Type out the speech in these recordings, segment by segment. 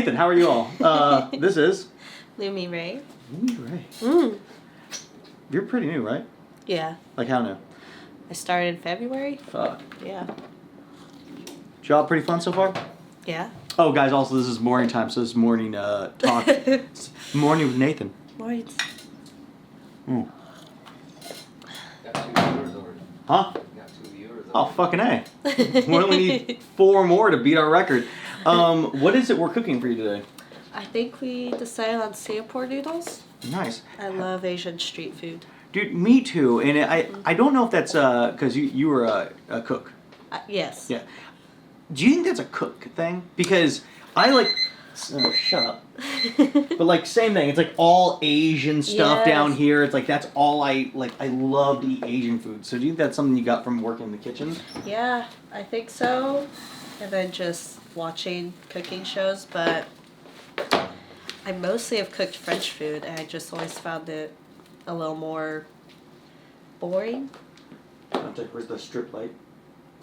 Nathan. How are you all? This is Lumi Ray. Lumi Ray. Mm. You're pretty new, right? Yeah. Like how new? I started in February. Fuck. Yeah. Job pretty fun so far? Yeah. Oh, guys, also this is morning time, so this is morning talk. Morning with Nathan. Morning. Mm. Got 2 viewers already. Huh? Got 2 viewers already. Oh, fucking A. We only need 4 more to beat our record. What is it we're cooking for you today? I think we decided on Singapore noodles. Nice. I love Asian street food. Dude, me too. And I don't know if that's because you were a cook. Yes. Yeah. Do you think that's a cook thing? Because I like... Oh, shut up. But like same thing. It's like all Asian stuff down here. It's like that's all I like. I love to eat Asian food. So do you think that's something you got from working in the kitchen? Yeah, I think so. And then just watching cooking shows, but I mostly have cooked French food, and I just always found it a little more boring. I'll check. Where's the strip light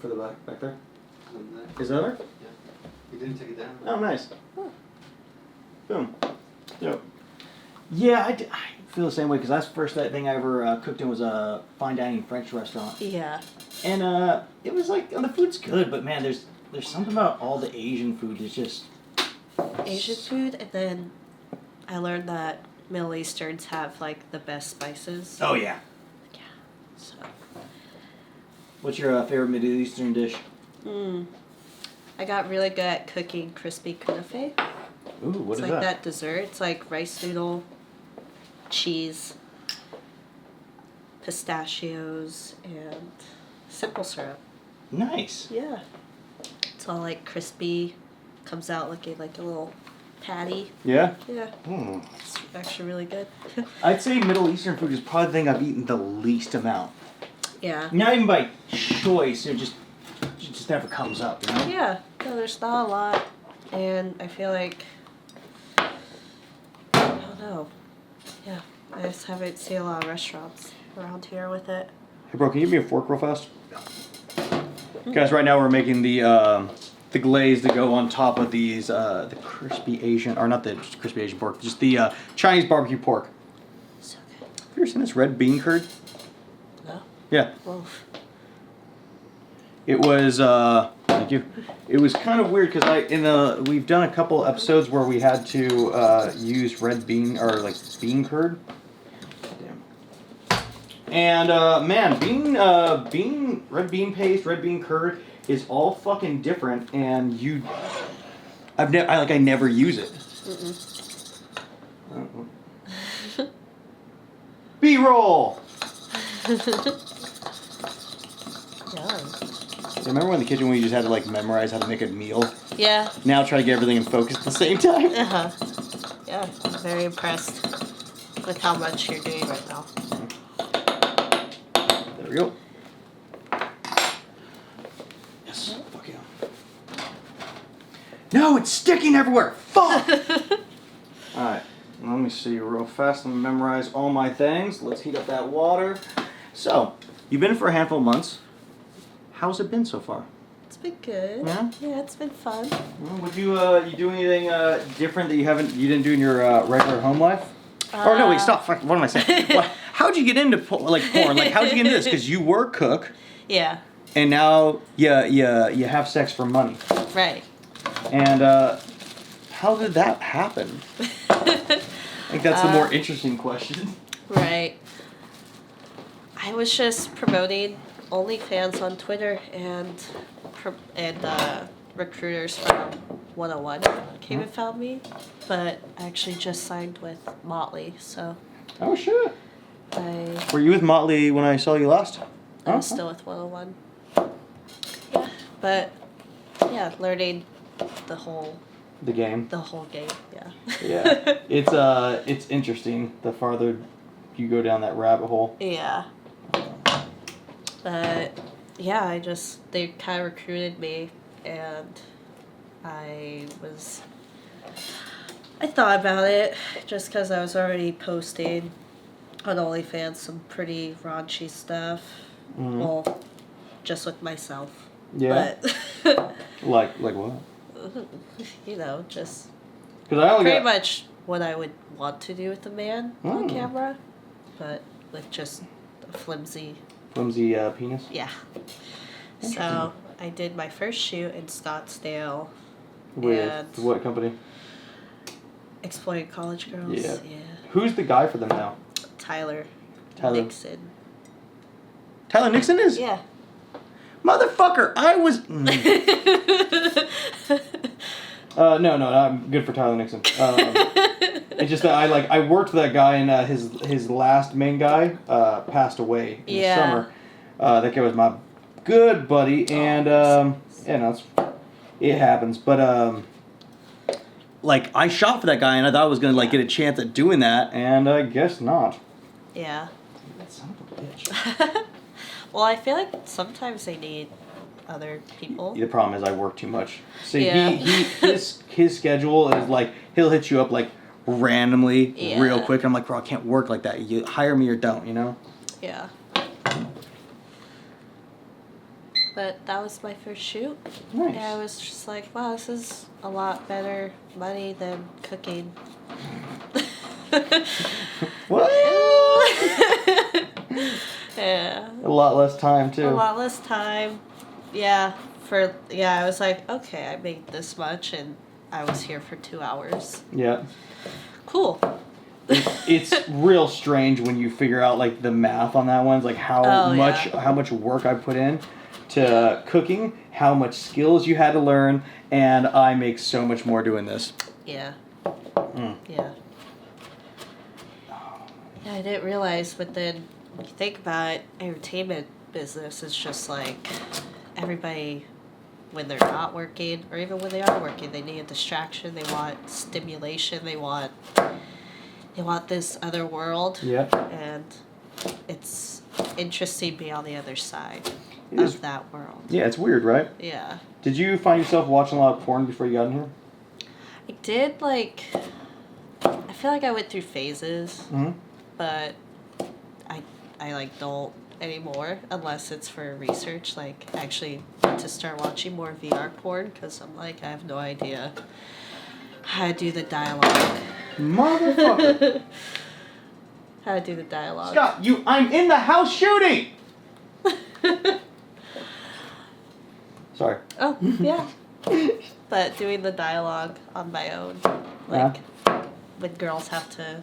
for the back there? Isn't Is that there? Yeah. You didn't take it down? Oh, nice. Oh. Boom. Yep. Yeah, I feel the same way because that's the first thing I ever cooked in was a fine dining French restaurant. Yeah. And it was like the food's good, but man, there's something about all the Asian food that's just Asian food, and then I learned that Middle Easterns have like the best spices. Oh yeah. Yeah. So. What's your favorite Middle Eastern dish? I got really good at cooking crispy kunafe. Ooh, what It's is like that? that dessert. It's like rice noodle, cheese, pistachios, and simple syrup. Nice. Yeah. It's all like crispy, comes out looking like a little patty. Yeah? Yeah. Hmm. It's actually really good. I'd say Middle Eastern food is probably the thing I've eaten the least amount. Yeah. Not even by choice, it just never comes up, you know? Yeah. No, there's not a lot. And I feel like, I don't know. Yeah. I just haven't seen a lot of restaurants around here with it. Hey bro, can you give me a fork real fast? Guys, right now we're making the glaze to go on top of these, the crispy Asian, or not the crispy Asian pork, just the Chinese barbecue pork. So good. Have you ever seen this red bean curd? No? Yeah. Well, It was, thank you. It was kind of weird because we've done a couple episodes where we had to use red bean, or like bean curd. Damn. And man, red bean paste, red bean curd is all fucking different, and I never use it. B-roll. yum. Remember when in the kitchen we just had to like memorize how to make a meal? Yeah. Now try to get everything in focus at the same time. Uh-huh. Yeah, I'm very impressed with how much you're doing right now. There we go. Yes. Fuck yeah. No, it's sticking everywhere. Fuck. All right. Let me see real fast. Let me memorize all my things. Let's heat up that water. So, you've been for a handful of months. How's it been so far? It's been good. Yeah? Yeah, it's been fun. Well, would you do anything different that you didn't do in your regular home life? Or no, wait, stop. Fuck, what am I saying? How'd you get into porn? Like how'd you get into this? Because you were a cook. Yeah. And now you have sex for money. Right. And how did that happen? I think that's the more interesting question. Right. I was just promoting OnlyFans on Twitter, and recruiters from 101 came and found me, but I actually just signed with Motley, so Oh shit. I Were you with Motley when I saw you last? I'm still with 101. Yeah, but yeah, learning the whole game. Yeah. Yeah. It's interesting the farther you go down that rabbit hole. Yeah. But yeah, they kind of recruited me, and I thought about it just because I was already posting on OnlyFans some pretty raunchy stuff. Mm-hmm. Well, just with myself. Yeah. But Like what? you know, just Because I only Pretty got... much what I would want to do with a man on Mm. camera, but with just a flimsy. Flimsy penis? Yeah. Interesting. So I did my first shoot in Scottsdale. With and what company? Exploiting College Girls. Yeah. Yeah. Who's the guy for them now? Tyler Tyler. Nixon. Tyler Nixon is? Yeah. Motherfucker, I was... No, I'm good for Tyler Nixon. It's just that I worked for that guy, and his last main guy passed away in the summer. That guy was my good buddy, and it happens. But I shot for that guy, and I thought I was gonna get a chance at doing that, and I guess not. Yeah. That son of a bitch. Well, I feel like sometimes they need other people. The problem is I work too much. See, Yeah. his schedule is he'll hit you up randomly, Yeah. real quick. And I'm like, bro, I can't work like that. You hire me or don't, you know? Yeah. But that was my first shoot. Nice. And I was just like, wow, this is a lot better money than cooking. What? Yeah. A lot less time too. A lot less time. Yeah. I was like, okay, I made this much and I was here for 2 hours. Yeah. Cool. It's real strange when you figure out the math on that one. It's how much work I put in to cooking, how much skills you had to learn, and I make so much more doing this. Yeah. Mm. Yeah. Yeah, I didn't realize, but then you think about it, entertainment business is just everybody, when they're not working, or even when they are working, they need a distraction, they want stimulation, they want this other world. Yeah. And it's interesting being on the other side It is. of that world. Yeah, it's weird, right? Yeah. Did you find yourself watching a lot of porn before you got in here? I did, I feel like I went through phases. Mm-hmm. But I don't anymore unless it's for research. Actually need to start watching more VR porn because I'm I have no idea how to do the dialogue. Motherfucker. How to do the dialogue. Scott, I'm in the house shooting! Sorry. Oh, yeah. But doing the dialogue on my own. When girls have to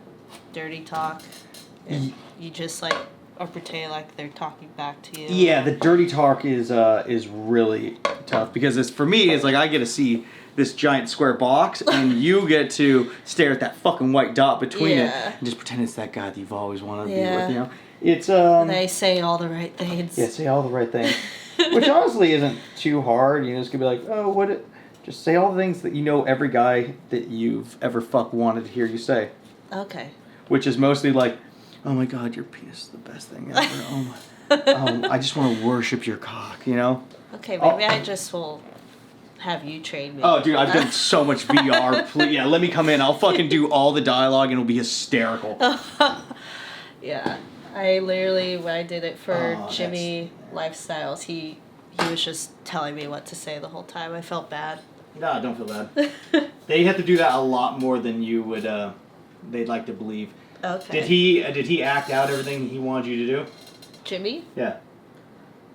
dirty talk and you just or pretend they're talking back to you. Yeah, the dirty talk is really tough because for me I get to see this giant square box and you get to stare at that fucking white dot between it and just pretend it's that guy that you've always wanted to be with, you know. It's And they say all the right things. Yeah, say all the right things. Which honestly isn't too hard. You just could be just say all the things that every guy that you've ever wanted to hear you say. Okay. Which is mostly oh my god, your penis is the best thing ever. Oh my, I just want to worship your cock, you know? Okay, maybe I just will have you train me. Oh, dude, I've done so much VR. Please, yeah, let me come in. I'll fucking do all the dialogue and it'll be hysterical. Yeah. I literally, when I did it for Jimmy Lifestyles, he was just telling me what to say the whole time. I felt bad. No, don't feel bad. They have to do that a lot more than you would, they'd like to believe. Okay. Did he act out everything he wanted you to do? Jimmy? Yeah.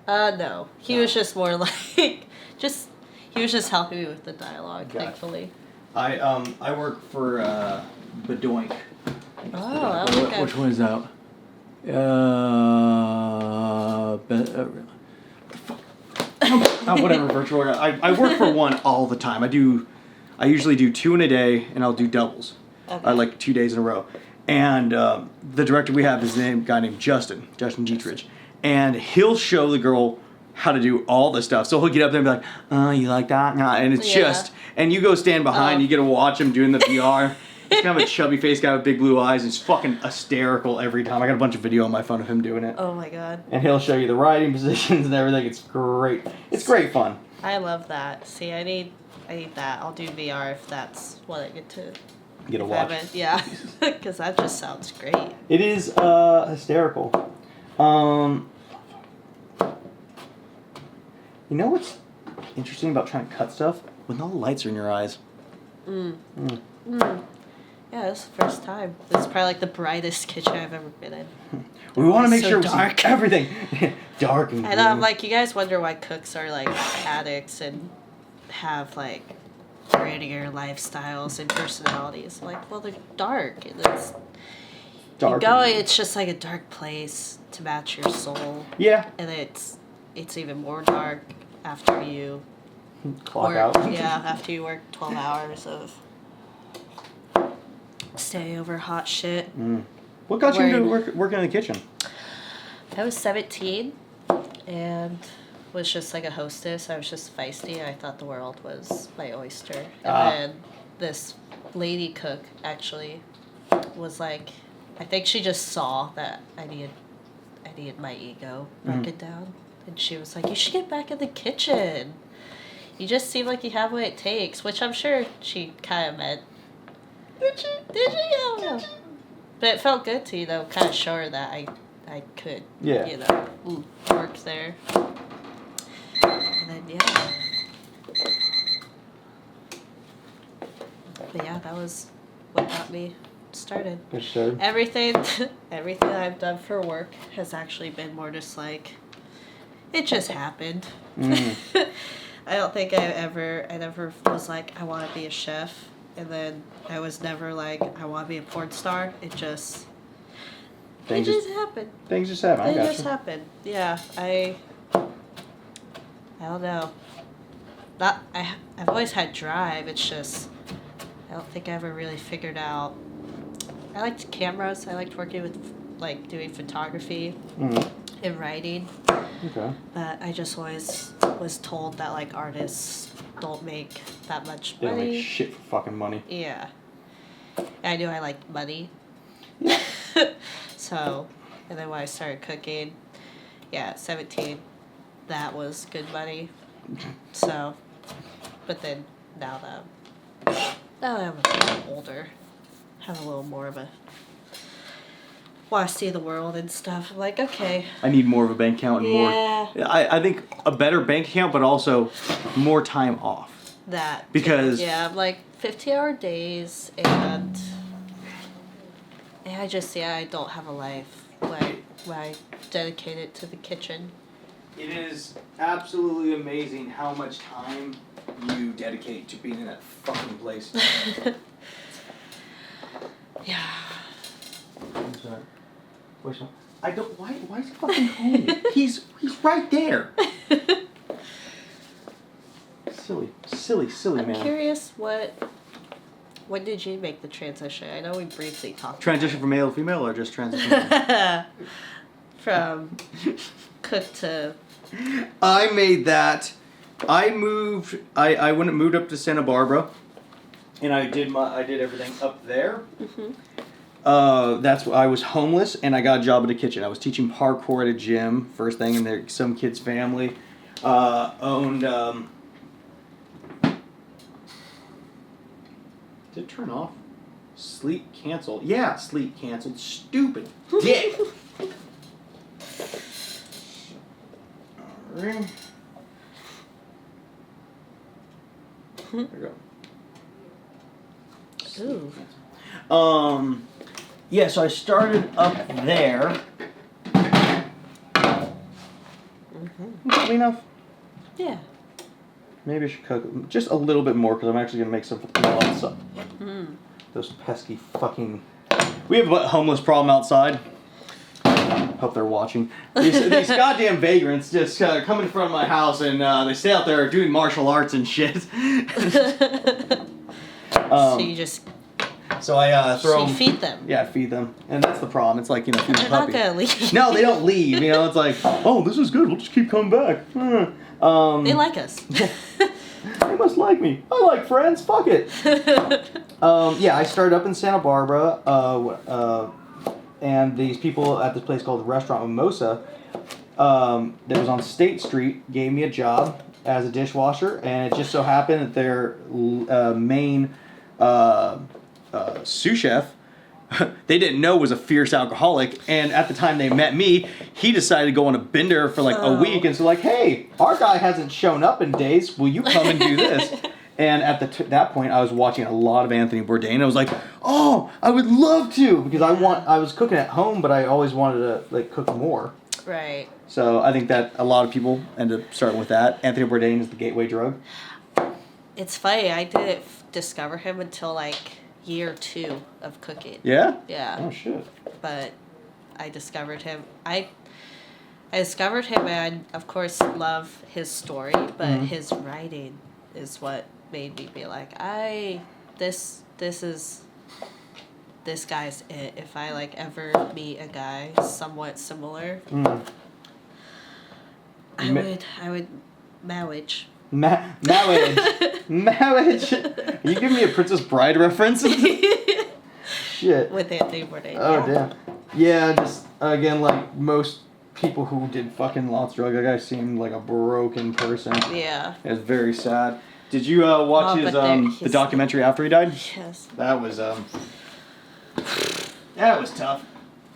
No. He was just more he was just helping me with the dialogue, Gotcha. thankfully. I work for Bedoink. Oh, I think Which one is that? Whatever, virtual. I work for one all the time. I usually do 2 in a day, and I'll do doubles. Okay. 2 days in a row. And the director we have is a guy named Justin Dietrich. And he'll show the girl how to do all the stuff. So he'll get up there and be like, oh, you like that? Nah. And it's just, and you go stand behind, you get to watch him doing the VR. He's kind of a chubby faced guy with big blue eyes. He's fucking hysterical every time. I got a bunch of video on my phone of him doing it. Oh my god. And he'll show you the riding positions and everything. It's great. It's great fun. I love that. See, I need that. I'll do VR if that's what I get to. Get a watch. Yeah, because that just sounds great. It is hysterical. You know what's interesting about trying to cut stuff? When all the lights are in your eyes. Mm. Yeah, this is the first time. This is probably like the brightest kitchen I've ever been in. We want to make So sure dark. we see everything. Dark and And I'm gloomy. like, you guys wonder why cooks are like addicts and have like grittier lifestyles and personalities. Like, well, they're dark. And it's Dark. you go, it's just like a dark place to match your soul. Yeah. And it's even more dark after you Clock work. out. Yeah, after you work 12 hours of stay over hot shit. What got you into Word. working in the kitchen? I was 17 and was just like a hostess. I was just feisty. I thought the world was my oyster. And then this lady cook actually was like, I think she just saw that I needed my ego broken down. And she was like, you should get back in the kitchen. You just seem like you have what it takes, which I'm sure she kind of meant. Did she? Yeah. But it felt good to, kind of show her that I could, work there. And then, yeah. But yeah, that was what got me started. Good start. Everything I've done for work has actually been more just like, it just happened. I don't think I never was like, I want to be a chef. And then I was never like, I want to be a porn star. It just happened. Things just happen. I It got just you. happened. Yeah, I don't know. I've always had drive. It's just, I don't think I ever really figured out. I liked cameras. I liked working with, like, doing photography and writing. Okay. But I just always was told that, like, artists don't make that much They don't money. make shit for fucking money. Yeah. And I knew I liked money. So, and then when I started cooking, at 17, that was good money. So, but then now that I'm a bit older, have a little more of a want to see the world and stuff. I'm like, okay. I need more of a bank account and more. Yeah. I think a better bank account, but also more time off. That. Because I'm like 50-hour days, and I don't have a life where I dedicate it to the kitchen. it is absolutely amazing how much time you dedicate to being in that fucking place. Yeah. I'm sorry. I don't. Why is he fucking home? he's right there. Silly I'm man. curious when did you make the transition? I know we briefly talked Transition from male to female, or just transition? from cook to I made that. I moved. I went and moved up to Santa Barbara, and I did everything up there. That's why I was homeless, and I got a job at a kitchen. I was teaching parkour at a gym. First thing, and there, some kid's family owned. Did it turn off? Sleep canceled. Yeah, sleep canceled. Stupid dick. Alright. There we go. ooh. Yeah, so I started up there. Good enough. Yeah. Maybe I should cook just a little bit more because I'm actually gonna make some for the people outside. Those pesky fucking. We have a homeless problem outside. Hope they're watching. These goddamn vagrants just come in front of my house and they stay out there doing martial arts and shit. So you just So I throw them. feed them. Yeah, feed them, and that's the problem. It's like feeding a They're not puppy. gonna leave. No, they don't leave. It's like, oh, this is good. We'll just keep coming back. They like us. They must like me. I like friends. Fuck it. Yeah, I started up in Santa Barbara, and these people at this place called Restaurant Mimosa, that was on State Street, gave me a job as a dishwasher, and it just so happened that their main sous chef, they didn't know was a fierce alcoholic, and at the time they met me, he decided to go on a bender for like a week, and so like, hey, our guy hasn't shown up in days, will you come and do this? And at that point, I was watching a lot of Anthony Bourdain. And I was like, oh, I would love to, because I was cooking at home, but I always wanted to like cook more. Right. So I think that a lot of people end up starting with that. Anthony Bourdain is the gateway drug. It's funny. I didn't discover him until like year 2 of cooking. Yeah? Yeah. Oh, shit. But I discovered him. I discovered him, and I, of course, love his story, but his writing is what made me be like, this guy's it. If I like ever meet a guy somewhat similar, I would marriage. Marriage. Marriage. Are you giving me a Princess Bride reference? Shit. With Anthony Bourdain. Oh, damn. Yeah, just, again, like most people who did fucking lots of drugs, that guy seemed like a broken person. Yeah. It was very sad. Did you watch his the documentary after he died? Yes. That was tough.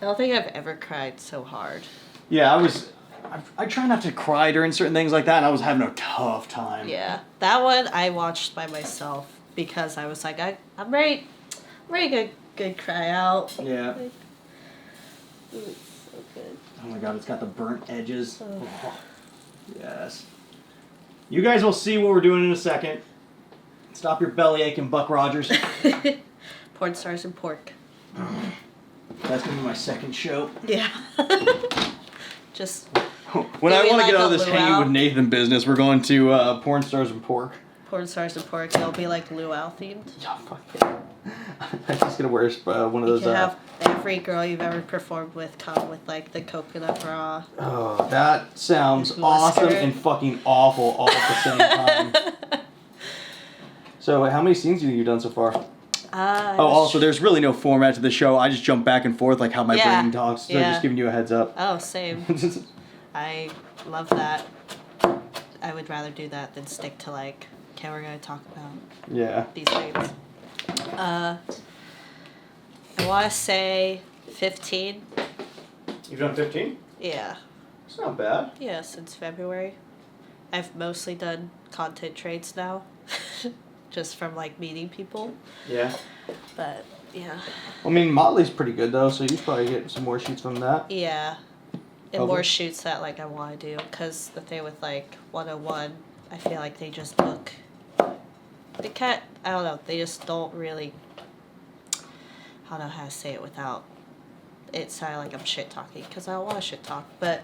I don't think I've ever cried so hard. Yeah, I try not to cry during certain things like that, and I was having a tough time. Yeah, that one I watched by myself because I was like, I'm ready to good cry out. Yeah. Like, ooh, it's so good. Oh my god, it's got the burnt edges. Oh. Oh, yes. You guys will see what we're doing in a second. Stop your belly aching, Buck Rogers. Porn stars and pork. That's gonna be my second show. Yeah. Just. When I Maybe want to like get out a of this luau. hanging with Nathan business, we're going to Porn Stars and Pork. Porn stars and pork. It'll be like luau themed. Yeah, fuck yeah. I'm just gonna wear one of You those. can have every girl you've ever performed with come with like the coconut bra. Oh, that sounds With awesome mustard. and fucking awful all at the same time. So, how many scenes have you done so far? Also, there's really no format to the show. I just jump back and forth like how my brain talks. So, just giving you a heads up. Oh, same. I love that. I would rather do that than stick to like, okay, we're gonna talk about these things. I want to say 15. You've done 15? Yeah. It's not bad. Yeah, since February. I've mostly done content trades now, just from like meeting people. Yeah. But yeah. I mean, Motley's pretty good though, so you probably get some more shoots from that. Yeah. And Public? more shoots that like I want to do, because the thing with like 101, I feel like they just look. They can't. I don't know. They just don't really. I don't know how to say it without it sounding like I'm shit talking, because I don't want to shit talk, but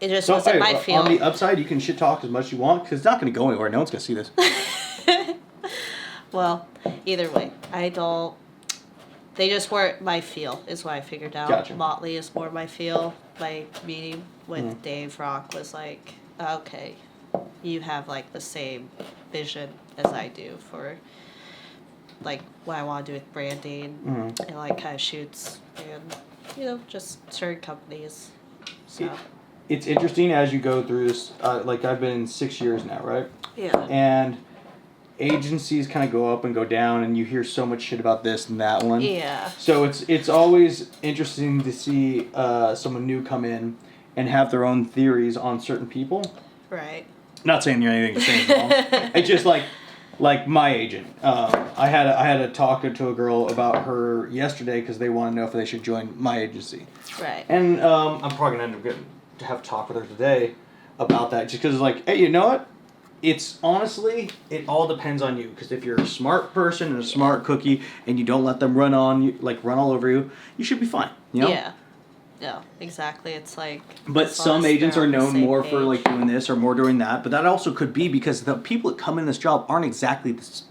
it just wasn't my feel. On the upside, you can shit talk as much as you want, because it's not going to go anywhere. No one's going to see this. Well, either way, I don't. They just weren't my feel, is what I figured out. Gotcha. Motley is more my feel. My meeting with Dave Rock was like, okay, you have like the same vision as I do for like what I want to do with branding and like kind of shoots and just certain companies. So It's interesting as you go through this. Like I've been 6 years now, right? yeah. And agencies kind of go up and go down, and you hear so much shit about this and that one. Yeah. So it's always interesting to see someone new come in and have their own theories on certain people. Right. Not saying you're anything to say wrong. It's just like my agent. I had a talk to a girl about her yesterday because they want to know if they should join my agency. Right. And I'm probably gonna end up getting to have a talk with her today about that, just because it's like, hey, you know what? It's honestly, it all depends on you. Because if you're a smart person and a smart cookie, and you don't let them run on you, like run all over you, you should be fine. You know? Yeah. No, exactly. It's like. But as long some as agents they're are on the known same more for page. like doing this or more doing that. But that also could be because the people that come in this job aren't exactly this.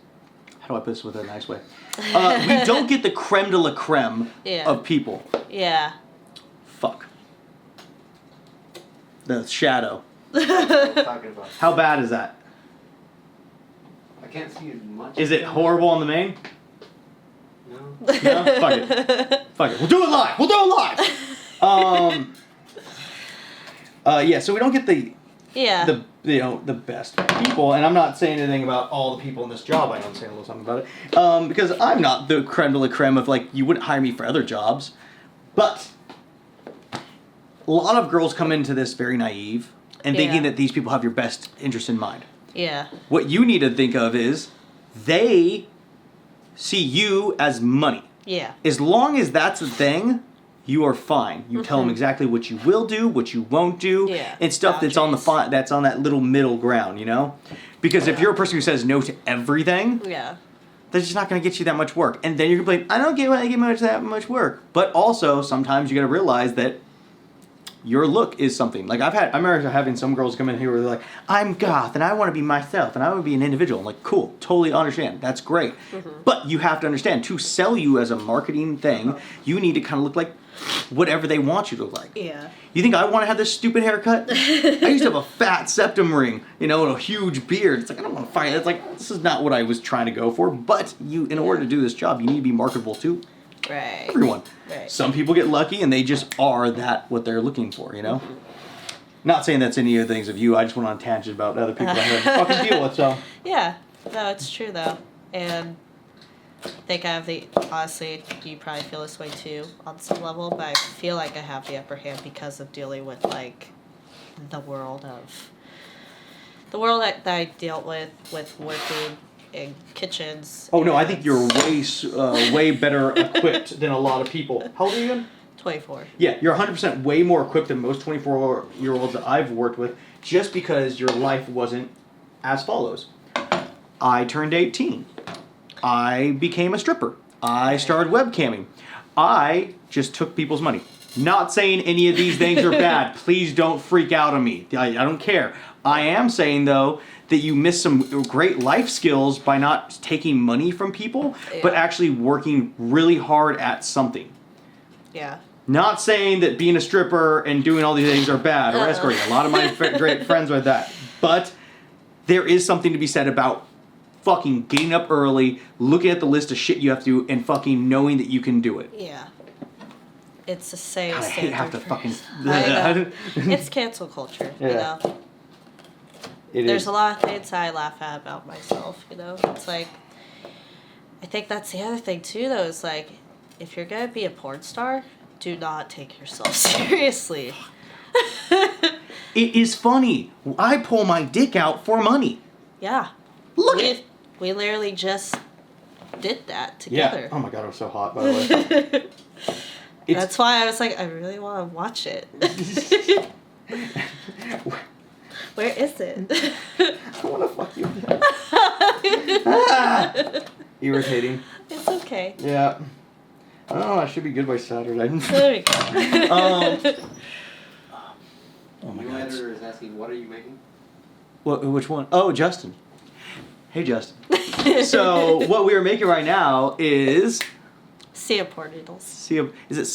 How do I put this with a nice way? We don't get the creme de la creme of people. Yeah. Fuck. The shadow. What are you talking about? How bad is that? I can't see as much. Is it horrible on the main? No. No? Fuck it. Fuck it. We'll do it live. We'll do it live. Yeah, so we don't get the best people, and I'm not saying anything about all the people in this job. I know I'm saying a little something about it. Because I'm not the creme de la creme of like, you wouldn't hire me for other jobs. But a lot of girls come into this very naive and thinking that these people have your best interest in mind. Yeah. What you need to think of is they see you as money. Yeah. As long as that's a thing, you are fine. You tell them exactly what you will do, what you won't do, Yeah. and stuff that's on that's on that little middle ground, you know? Because if you're a person who says no to everything, Yeah. that's just not going to get you that much work. And then you're going to be like, I don't get that much work. But also, sometimes you got to realize that your look is something. Like I remember having some girls come in here where they're like, I'm goth and I want to be myself and I want to be an individual. I'm like, cool, totally understand. That's great. But you have to understand, to sell you as a marketing thing, you need to kind of look like whatever they want you to look like. Yeah. You think I want to have this stupid haircut? I used to have a fat septum ring, you know, and a huge beard. It's like, I don't want to fight. It's like, this is not what I was trying to go for. But in order to do this job, you need to be marketable too. Right. Everyone. Right. Some people get lucky and they just are what they're looking for, you know? Not saying that's any of the things of you. I just went on a tangent about other people I have to fucking deal with, so. Yeah. No, it's true though. And I think I have honestly, you probably feel this way too on some level, but I feel like I have the upper hand because of dealing with like the world that I dealt with working in kitchens. Oh no, I think you're way better equipped than a lot of people. How old are you again? 24. Yeah, you're 100% way more equipped than most 24-year-olds that I've worked with, just because your life wasn't as follows. I turned 18. I became a stripper. I started webcamming. I just took people's money. Not saying any of these things are bad. Please don't freak out on me. I don't care. I am saying, though, that you miss some great life skills by not taking money from people, but actually working really hard at something. Yeah. Not saying that being a stripper and doing all these things are bad, or escorting. A lot of my great friends with that. But there is something to be said about fucking getting up early, looking at the list of shit you have to do, and fucking knowing that you can do it. Yeah. It's the same God, I hate half the fucking... I know. It's cancel culture, you know? There's a lot of things I laugh at about myself, you know? It's like... I think that's the other thing, too, though, is like, if you're gonna be a porn star, do not take yourself seriously. It is funny. I pull my dick out for money. Yeah. Look at it. We literally just did that together. Yeah. Oh my god, it was so hot, by the way. That's why I was like, I really want to watch it. Where is it? I want to fuck you. Irritating. It's okay. Yeah. I don't know, I should be good by Saturday. There we go. Oh my New god. editor is asking, what are you making? Which one? Oh, Justin. Hey, Justin. So, what we are making right now is... Singapore noodles. Is it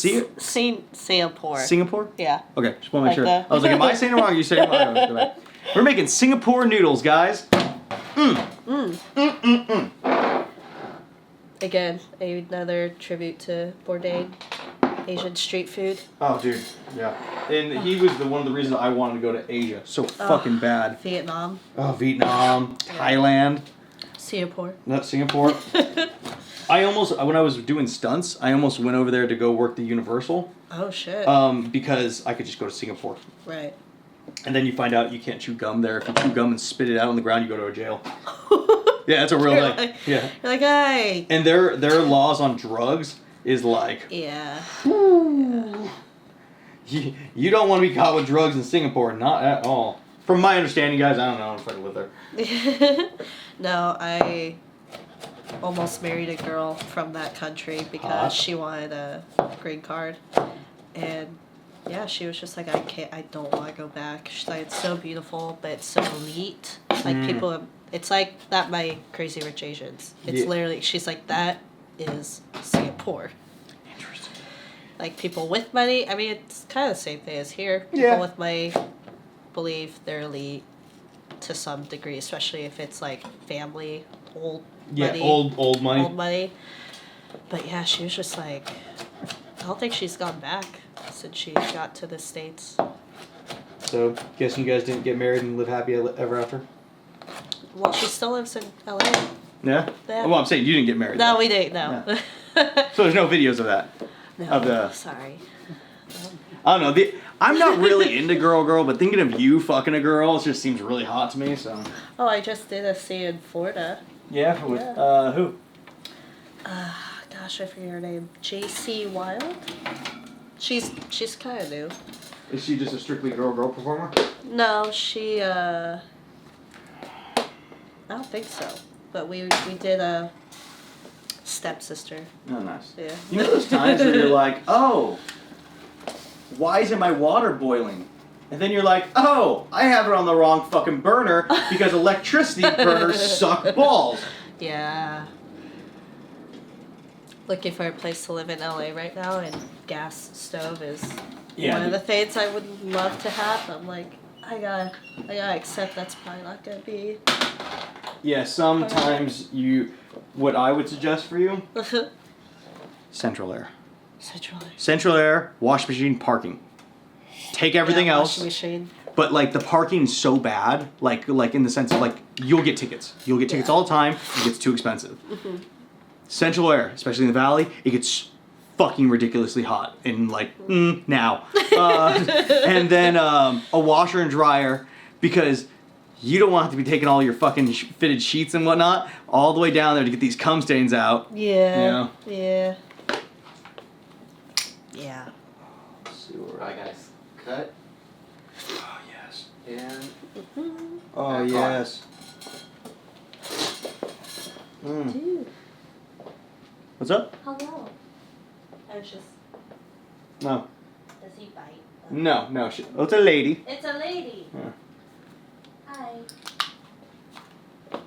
Singapore. Singapore? Yeah. Okay, just want to make sure. Like I was like, am I saying it wrong? Or are you saying it wrong? Okay. We're making Singapore noodles, guys. Again, another tribute to Bourdain, Asian street food. Oh, dude, yeah. And he was one of the reasons I wanted to go to Asia so fucking bad. Vietnam. Oh, Vietnam, Thailand. Singapore. Not Singapore. When I was doing stunts, I almost went over there to go work the Universal. Oh, shit. Because I could just go to Singapore. Right. And then you find out you can't chew gum there. If you chew gum and spit it out on the ground, you go to a jail. Yeah, that's a real thing. Yeah. You're like, hey. And their laws on drugs is like... Yeah. You don't want to be caught with drugs in Singapore. Not at all. From my understanding, guys, I don't know if I live there. No, I almost married a girl from that country because she wanted a green card. And yeah, she was just like, I don't want to go back. She's like, it's so beautiful, but it's so elite. Like people, it's like that by Crazy Rich Asians. It's literally, she's like, that is Singapore. Interesting. Like people with money, I mean, it's kind of the same thing as here. People Yeah. with money believe they're elite to some degree, especially if it's like family, old money. Old money. Old money. But yeah, she was just like, I don't think she's gone back since she got to the States. So, guessing you guys didn't get married and live happy ever after? Well, she still lives in LA. Yeah? Yeah. Well, I'm saying you didn't get married. No, though. we didn't, no. So there's no videos of that? No, Of the... sorry. I don't know. I'm not really into girl, but thinking of you fucking a girl just seems really hot to me. So. Oh, I just did a scene in Florida. Yeah. With Yeah. who? Gosh, I forget her name. J.C. Wild. She's kind of new. Is she just a strictly girl performer? No, she. I don't think so. But we did a stepsister. Oh, nice. Yeah. You know those times where you're like, oh, why isn't my water boiling? And then you're like, oh, I have it on the wrong fucking burner because electricity burners suck balls. Yeah. Looking for a place to live in LA right now, and gas stove is one of the things I would love to have. I'm like, I gotta accept that's probably not gonna be. Yeah, sometimes what I would suggest for you, central air. Central air, wash machine, parking. Take everything else. Washing machine. But like the parking's so bad, like in the sense of like you'll get tickets. You'll get tickets all the time. It gets too expensive. Central air, especially in the valley, it gets fucking ridiculously hot and like now. And then a washer and dryer because you don't want to be taking all your fucking fitted sheets and whatnot all the way down there to get these cum stains out. Yeah. You know? Yeah. Yeah. Let's see where Alright, guys. Cut Oh yes. and Oh Back yes. Dude, What's up? hello. I was just. No. Does he bite? No. Oh, it's a lady. It's a lady. Yeah. Hi. Oh,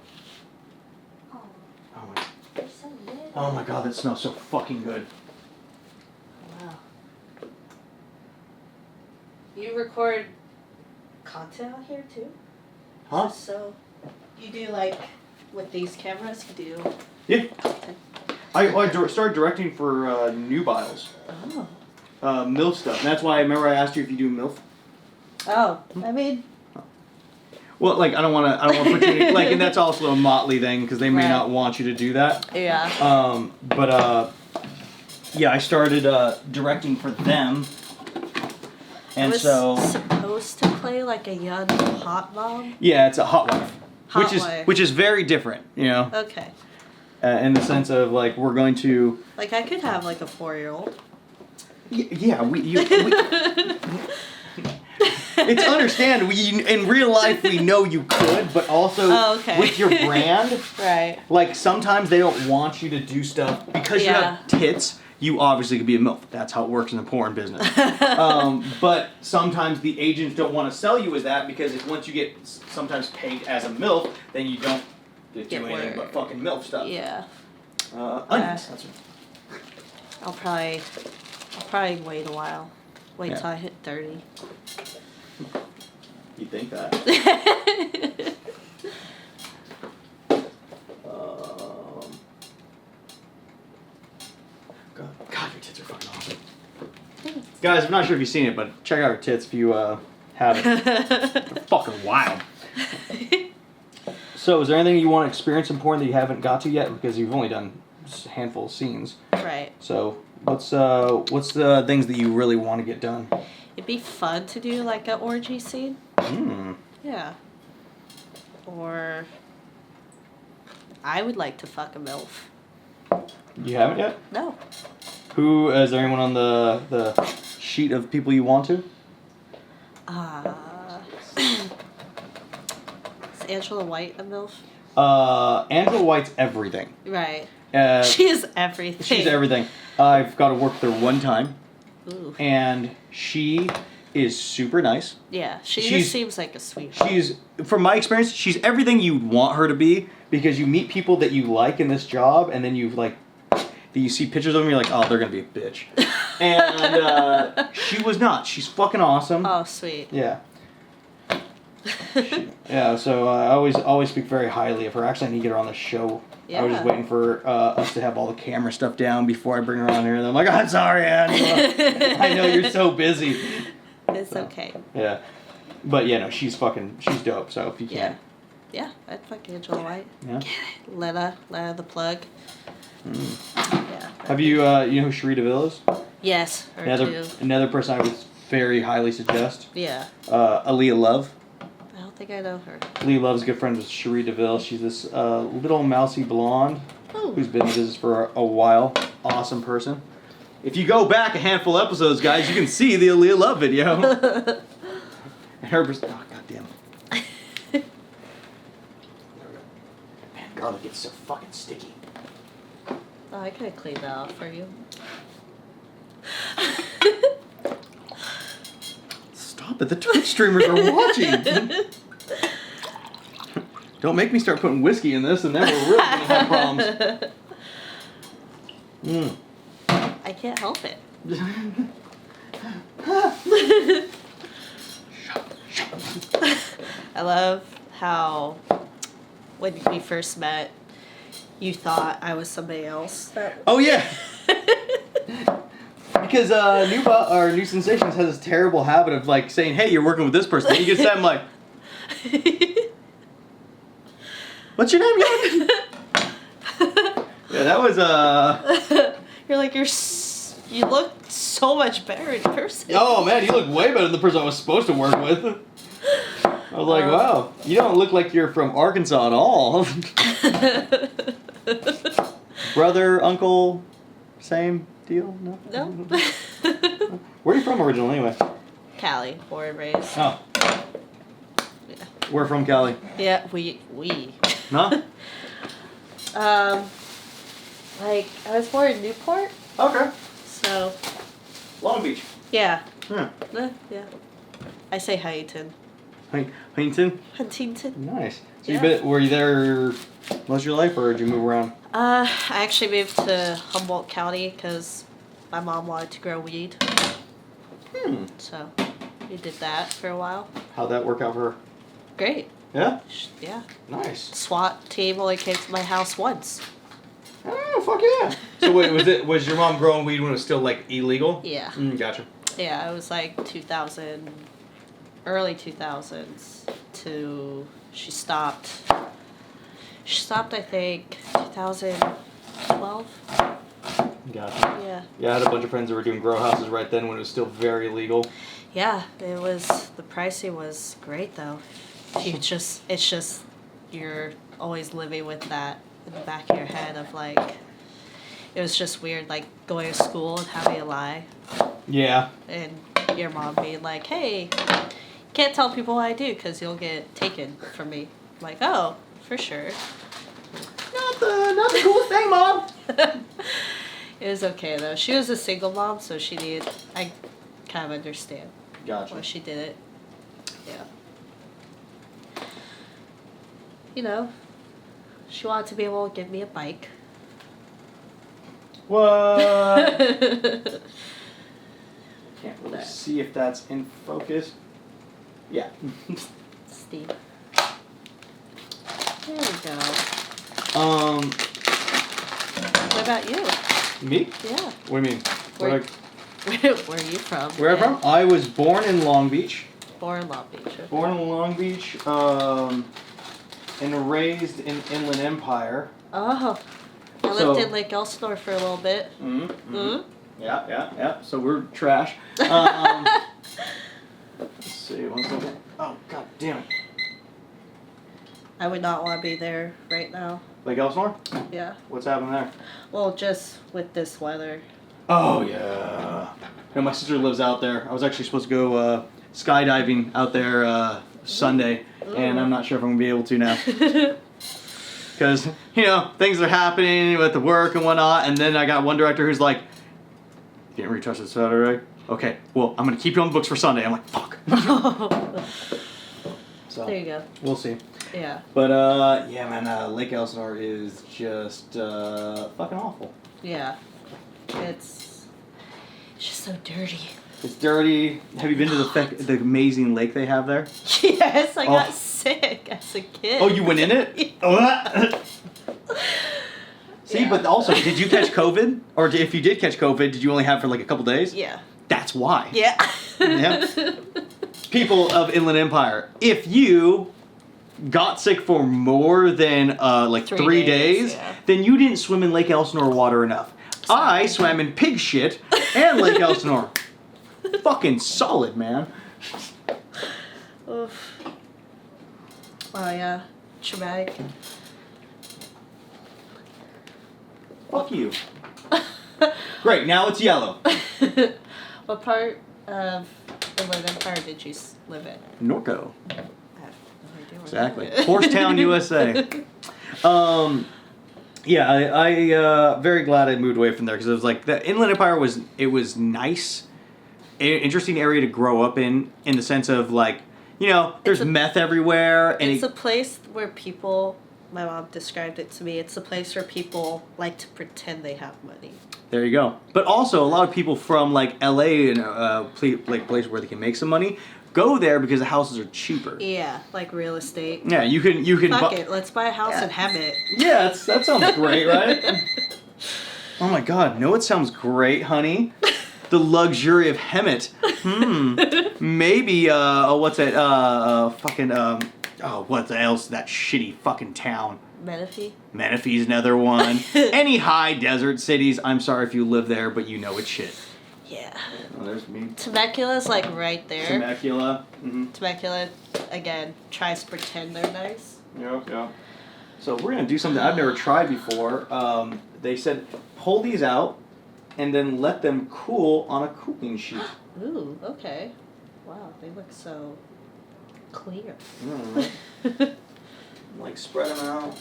Oh my. you're so little. Oh my god, that smells so fucking good. Wow. You record content out here too? Huh? So, you do like with these cameras? You do Yeah. content. I started directing for nubiles. Oh. MILF stuff. And that's why I remember I asked you if you do MILF. Oh, I mean. Well, like I don't want to put you in, like, and that's also a motley thing because they may Right. not want you to do that. Yeah. But yeah, I started directing for them, I and was so supposed to play like a young hot mom. yeah, it's a hot wife, Hot wife. which is very different, you know, Okay. in the sense of like we're going to. Like I could have like a 4-year-old. Yeah, it's understandable. In real life, we know you could, but also Oh, okay. with your brand, Right. like sometimes they don't want you to do stuff because you Yeah. have tits. You obviously could be a MILF. That's how it works in the porn business. But sometimes the agents don't want to sell you as that because if once you get sometimes paid as a MILF, then you don't get to do Get anything work. but fucking MILF stuff. Yeah. Onions. That's right. I'll probably wait a while. Wait Yeah. till I hit 30. You think that? God, your tits are fucking awesome. Guys, I'm not sure if you've seen it, but check out her tits if you haven't. They're fucking wild. So, is there anything you want to experience in porn that you haven't got to yet? Because you've only done a handful of scenes. Right. So, what's the things that you really want to get done? It'd be fun to do like an orgy scene. Hmm. Yeah. Or I would like to fuck a MILF. You haven't yet? No. Who is there anyone on the sheet of people you want to? Is Angela White a MILF? Angela White's everything. Right. Uh, She is everything. She's everything. I've got to work with her one time, Ooh. and she is super nice. Yeah, she She's- just seems like a sweetheart. She's, from my experience, she's everything you'd want her to be because you meet people that you like in this job, and then you see pictures of them, you're like, oh, they're gonna be a bitch. And she was not. She's fucking awesome. Oh, sweet. Yeah. Yeah. So I always speak very highly of her. Actually, I need to get her on the show. I was just Yeah. waiting for us to have all the camera stuff down before I bring her on here. And I'm like, I'm sorry, Angela. I know you're so busy. It's okay. Yeah. But yeah, no, she's dope. So if you Yeah. can. Yeah, I'd fuck Angela White. Yeah. Letta the plug. Yeah. Have you you know who Sheree DeVille is? Yes, her too. Another person I would very highly suggest. Yeah. Aaliyah Love. I don't think I know her. Aaliyah Love's good friends with Cherie DeVille. She's this little mousy blonde Oh. who's been in business for a while. Awesome person. If you go back a handful of episodes, guys, you can see the Aaliyah Love video. And her oh, goddamn. There we go. Man, garlic gets so fucking sticky. Oh, I could have cleaned that off for you. Stop it, the Twitch streamers are watching. Don't make me start putting whiskey in this and then we're really gonna have problems. I can't help it. I love how when we first met, you thought I was somebody else. Oh yeah. Because New Sensations has this terrible habit of like saying, "Hey, you're working with this person." And you get set, I'm like, "What's your name, young?" Yeah, that was You're like you look so much better in person. Oh man, you look way better than the person I was supposed to work with. I was like, wow, you don't look like you're from Arkansas at all. Brother, uncle, same deal? No? No. Where are you from originally anyway? Cali, born and raised. Oh. Yeah. We're from Cali. Yeah, we. Huh? Like I was born in Newport, Okay. so Long Beach. yeah. Yeah. Yeah. I say Huntington. Huntington? Huntington. Nice. So Yeah. were you there most of your life or did you move around? I actually moved to Humboldt County because my mom wanted to grow weed. So we did that for a while. How'd that work out for her? Great. Yeah? Yeah. Nice. SWAT team only came to my house once. Oh, fuck yeah. So wait, was your mom growing weed when it was still like illegal? Yeah. Gotcha. Yeah, it was like early 2000s to she stopped. She stopped, I think, 2012. Gotcha. Yeah. Yeah, I had a bunch of friends that were doing grow houses right then when it was still very legal. Yeah, the pricing was great though. It's just you're always living with that in the back of your head of like, it was just weird like going to school and having a lie. Yeah. And your mom being like, hey, can't tell people what I do because you'll get taken from me. I'm like, oh, for sure. Not the coolest thing, Mom. It was okay though. She was a single mom, so I kind of understand Gotcha. why she did it. Yeah. You know, she wanted to be able to give me a bike. What? Can't really see if that's in focus. Yeah. Steve. There we go. What about you? Me? Yeah. What do you mean? Where are you from? Where I'm from? I was born in Long Beach. Born in Long Beach. Okay. Born in Long Beach, and raised in Inland Empire. Oh. I lived in Lake Elsinore for a little bit. Yeah. So we're trash. Let's see, one second. Oh, god damn it. I would not want to be there right now. Lake Elsinore? Yeah. What's happening there? Well, just with this weather. Oh, yeah. No, my sister lives out there. I was actually supposed to go skydiving out there Sunday, and I'm not sure if I'm going to be able to now. Because, things are happening with the work and whatnot, and then I got one director who's like, you didn't retouch it Saturday? Okay, well, I'm going to keep you on the books for Sunday. I'm like, fuck. So, there you go. We'll see. Yeah. But, yeah, man, Lake Elsinore is just fucking awful. Yeah. It's just so dirty. It's dirty. Have you been to the amazing lake they have there? Yes, I got sick as a kid. Oh, you went in it? See, but also, did you catch COVID? Or if you did catch COVID, did you only have it for like a couple days? Yeah. That's why. Yeah. Yeah. People of Inland Empire, if you got sick for more than like 3 days, yeah. then you didn't swim in Lake Elsinore water enough. I swam in pig shit and Lake Elsinore. Fucking solid, man. Oof. Oh yeah, traumatic. Fuck you. Great, now it's yellow. What part of the Inland Empire did you live in? Norco. I have no idea where Exactly. that is. Horsetown, USA. Yeah, I very glad I moved away from there because it was like the Inland Empire was nice, interesting area to grow up in the sense of like, you know, there's meth everywhere and It's a place where people. My mom described it to me. It's a place where people like to pretend they have money. there you go. But also a lot of people from like LA and like places where they can make some money go there because the houses are cheaper. Yeah, like real estate. Yeah, you can Fuck it, let's buy a house in Hemet. Yeah, that sounds great, right? Oh my god, no, it sounds great, honey. The luxury of Hemet. Maybe, what's it, what else? That shitty fucking town. Menifee? Menifee's another one. Any high desert cities, I'm sorry if you live there, but you know it's shit. Yeah. Oh, there's me. Temecula's like right there. Temecula. Temecula, again, tries to pretend they're nice. Yeah. So we're going to do something I've never tried before. They said, pull these out and then let them cool on a cooling sheet. Ooh, okay. Wow, they look so clear. Like, spread them out.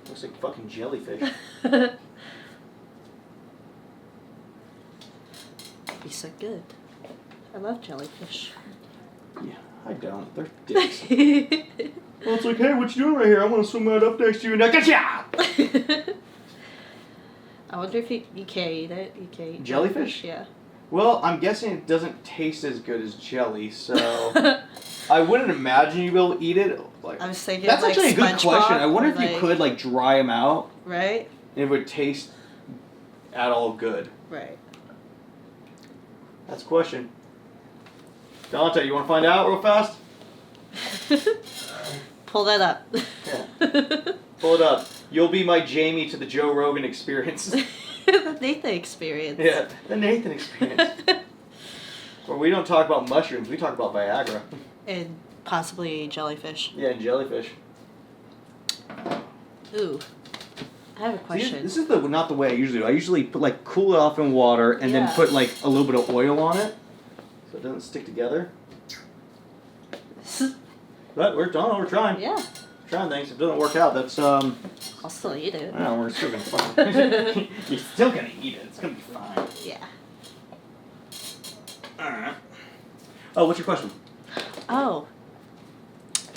Looks like fucking jellyfish. Be so good. I love jellyfish. Yeah, I don't. They're dicks. Well, it's like, hey, what you doing right here? I want to swim right up next to you and I gotcha! I wonder if you can't eat it. You can't eat Jellyfish? Yeah. Well, I'm guessing it doesn't taste as good as jelly, so I wouldn't imagine you'd be able to eat it. Like, I was thinking that's like actually a good SpongeBob question. I wonder or if you could like dry them out Right? and it would taste at all good. Right. That's a question. Dante, you want to find out real fast? Pull that up. Yeah. Pull it up. You'll be my Jamie to the Joe Rogan experience. The Nathan experience. Yeah, the Nathan experience. Where we don't talk about mushrooms, we talk about Viagra. And possibly jellyfish. Yeah, and jellyfish. Ooh. I have a question. See, this is not the way I usually do. I usually put like cool it off in water and then put like a little bit of oil on it so it doesn't stick together. But we're done. We're trying. Yeah. Trying things. If it doesn't work out, that's I'll still eat it. No, we're still gonna fucking. You're still gonna eat it. It's gonna be fine. Yeah. All right. Oh, what's your question? Oh.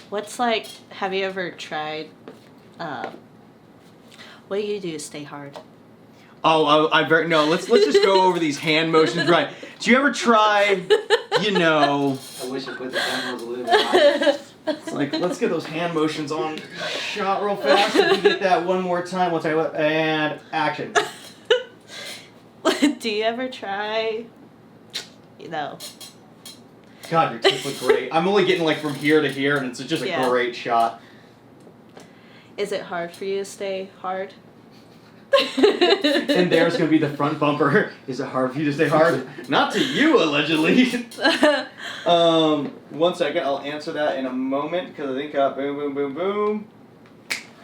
What's like, have you ever tried, what do you do to stay hard? Oh, no. Let's just go over these hand motions. Right. Do you ever try? You know. I wish I put the cameras a little bit higher. It's like, let's get those hand motions on shot real fast. If we get that one more time, we'll tell you what. And action. Do you ever try, you know? God, your tits look great. I'm only getting like from here to here, and it's just a great shot. Is it hard for you to stay hard? And there's gonna be the front bumper. Is it hard for you to stay hard? Not to you, allegedly. 1 second, I'll answer that in a moment because I think boom, boom, boom, boom.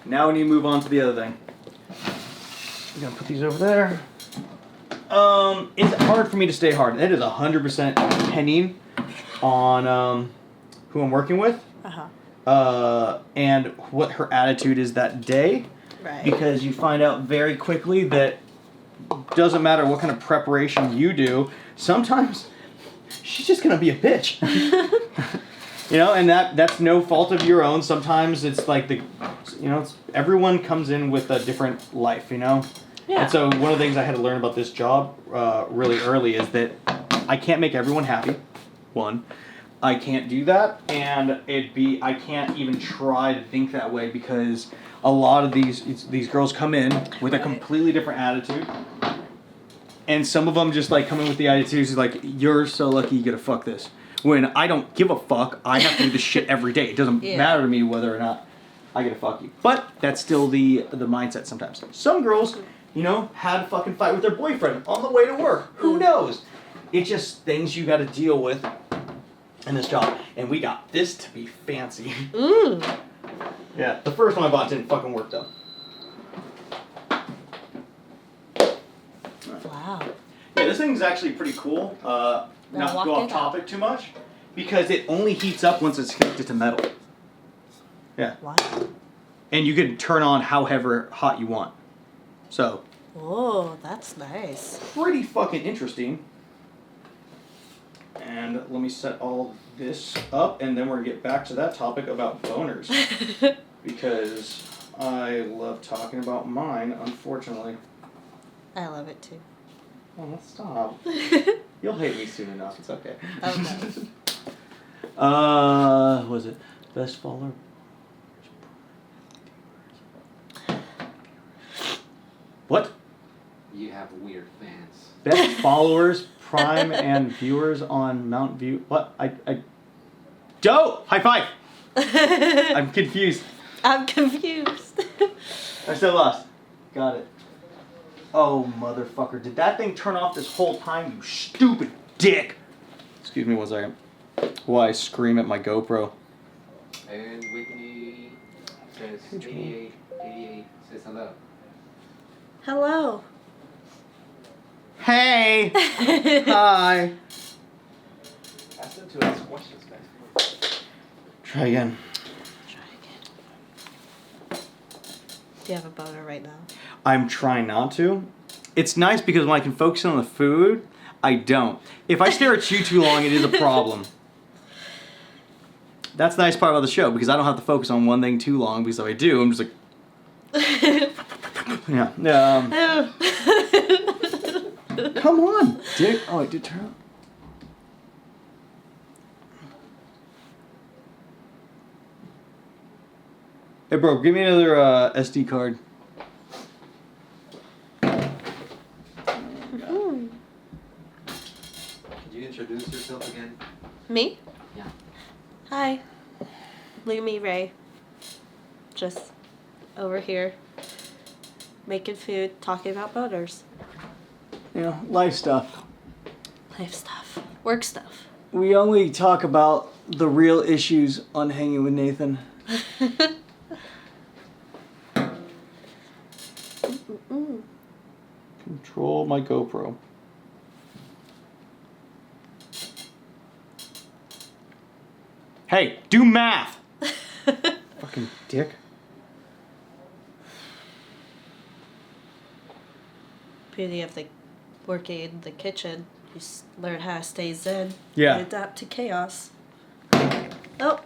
Now we need to move on to the other thing. I'm gonna put these over there. Is it hard for me to stay hard? That is 100% depending on who I'm working with. And what her attitude is that day. Right. Because you find out very quickly that doesn't matter what kind of preparation you do, sometimes she's just gonna be a bitch. You know, and that's no fault of your own. Sometimes it's like everyone comes in with a different life, you know? Yeah. And so one of the things I had to learn about this job really early is that I can't make everyone happy. One. I can't do that, and I can't even try to think that way because a lot of these girls come in with a completely different attitude, and some of them just like come in with the attitudes like, you're so lucky you get to fuck this. When I don't give a fuck, I have to do this shit every day. It doesn't matter to me whether or not I get to fuck you. But that's still the mindset sometimes. Some girls You know, had a fucking fight with their boyfriend on the way to work. Who knows? It's just things you got to deal with in this job. And we got this to be fancy. Yeah, the first one I bought didn't fucking work though. Wow. Yeah, this thing's actually pretty cool. Not to walk go off it topic too much, because it only heats up once it's connected to metal. Yeah. Wow. And you can turn on however hot you want. So. Oh, that's nice. Pretty fucking interesting. And let me set all this up, and then we're gonna get back to that topic about boners. Because I love talking about mine, unfortunately. I love it too. Oh, stop. You'll hate me soon enough, it's okay. Okay. What was it? Best follower? What? You have weird fans. Best followers, prime, and viewers on Mount View. What? Joe! High five! I'm confused. I'm confused. I'm still lost. Got it. Oh, motherfucker. Did that thing turn off this whole time, you stupid dick? Excuse me one second. While I scream at my GoPro. And Whitney says 88 says hello. Hello. Hey! Hi! Ask them to ask questions, guys. Try again. Try again. Do you have a boner right now? I'm trying not to. It's nice because when I can focus on the food, I don't. If I stare at you too long, it is a problem. That's the nice part about the show, because I don't have to focus on one thing too long, because if I do, I'm just like... yeah. Come on, dick. Oh, it did turn out. Hey, bro, give me another SD card. Could you introduce yourself again? Me? Yeah. Hi. Lumi Ray. Just over here. Making food, talking about boners. You know, life stuff. Life stuff. Work stuff. We only talk about the real issues on Hanging with Nathan. Control my GoPro. Hey, do math! Fucking dick. Beauty of the working in the kitchen. You learn how to stay zen. Yeah. And adapt to chaos. Oh.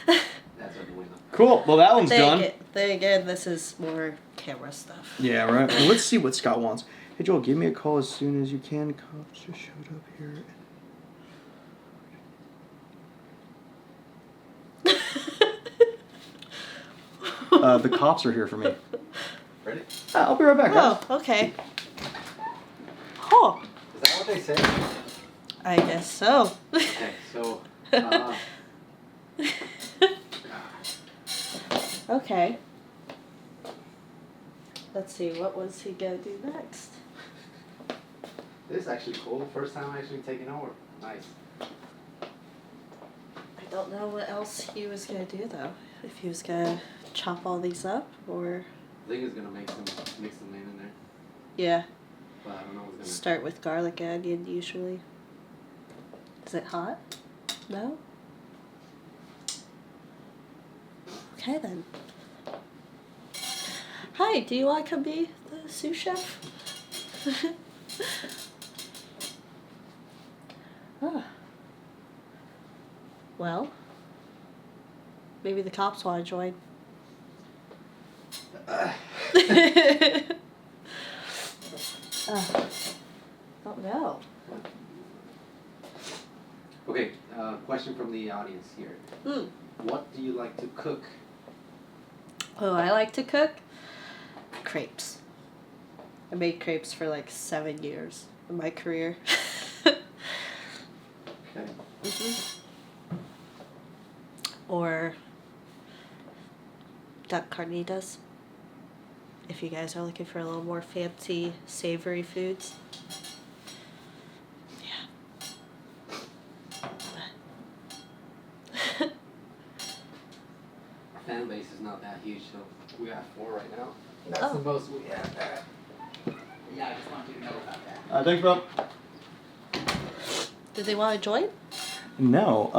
That's annoying. Cool, well that one's done. Then again, this is more camera stuff. Yeah, right. Well, let's see what Scott wants. Hey Joel, give me a call as soon as you can. Cops just showed up here. The cops are here for me. Ready? I'll be right back, guys. Oh, okay. Oh, Is that what they say? I guess so. Okay, so Okay. Let's see, what was he gonna do next? this is actually cool. First time actually taking over. Nice. I don't know what else he was gonna do though. If he was gonna chop all these up or I think it's gonna mix them in there. yeah. But I don't know what's gonna Start with garlic and onion usually. Is it hot? No? Okay then. Hi, do you want to be the sous chef? Ah. Well, maybe the cops want to join. Oh no. Okay, question from the audience here. What do you like to cook? Oh, I like to cook crepes. I made crepes for like 7 years in my career. Okay. Or duck carnitas. if you guys are looking for a little more fancy, savory foods. Yeah. Our fan base is not that huge, so we have 4 right now. That's Oh. the most we have. Yeah, I just wanted you to know about that. Thanks, bro. Did they want to join? No.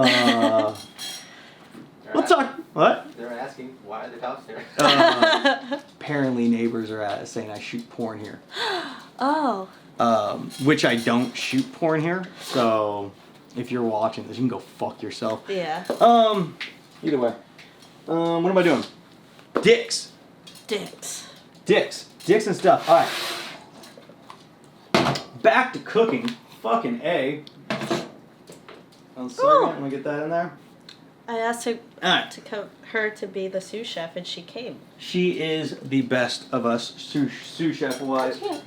Let's talk. What? They're asking why the cops there. Apparently, neighbors are saying I shoot porn here. Oh. Which I don't shoot porn here. So, if you're watching this, you can go fuck yourself. Yeah. Either way. What am I doing? Dicks. Dicks. Dicks and stuff. All right. Back to cooking. Fucking A. 1 second. Ooh. Let me get that in there. I asked her Alright. her to be the sous chef, and she came. She is the best of us, sous chef wise. Yeah.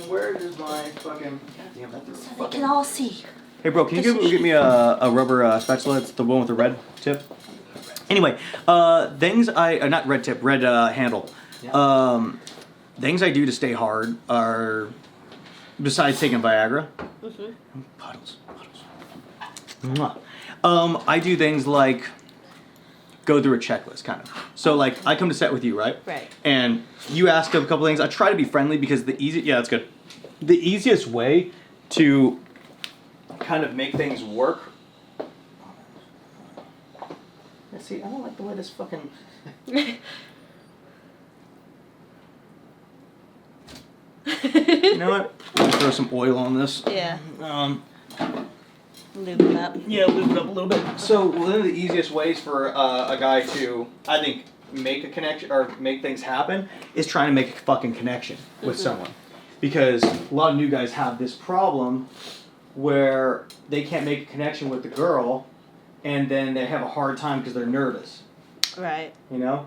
Where is my fucking? Goddamn, that thing is So they fucking. can all see. Hey, bro, can you get me a rubber spatula? It's the one with the red tip. Anyway, things not red tip, red handle. Yeah. Things I do to stay hard are, besides taking Viagra. Mhm. Puddles. Mwah. I do things like go through a checklist, kind of. So, like, I come to set with you, right? Right. And you ask a couple things. I try to be friendly because yeah, that's good. The easiest way to kind of make things work. See, I don't like the way this fucking. You know what? I'm gonna throw some oil on this. Yeah. Lube it up. Yeah, lube it up a little bit. So one of the easiest ways for a guy to, I think, make a connection or make things happen is trying to make a fucking connection with someone. Because a lot of new guys have this problem where they can't make a connection with the girl, and then they have a hard time because they're nervous. Right. You know?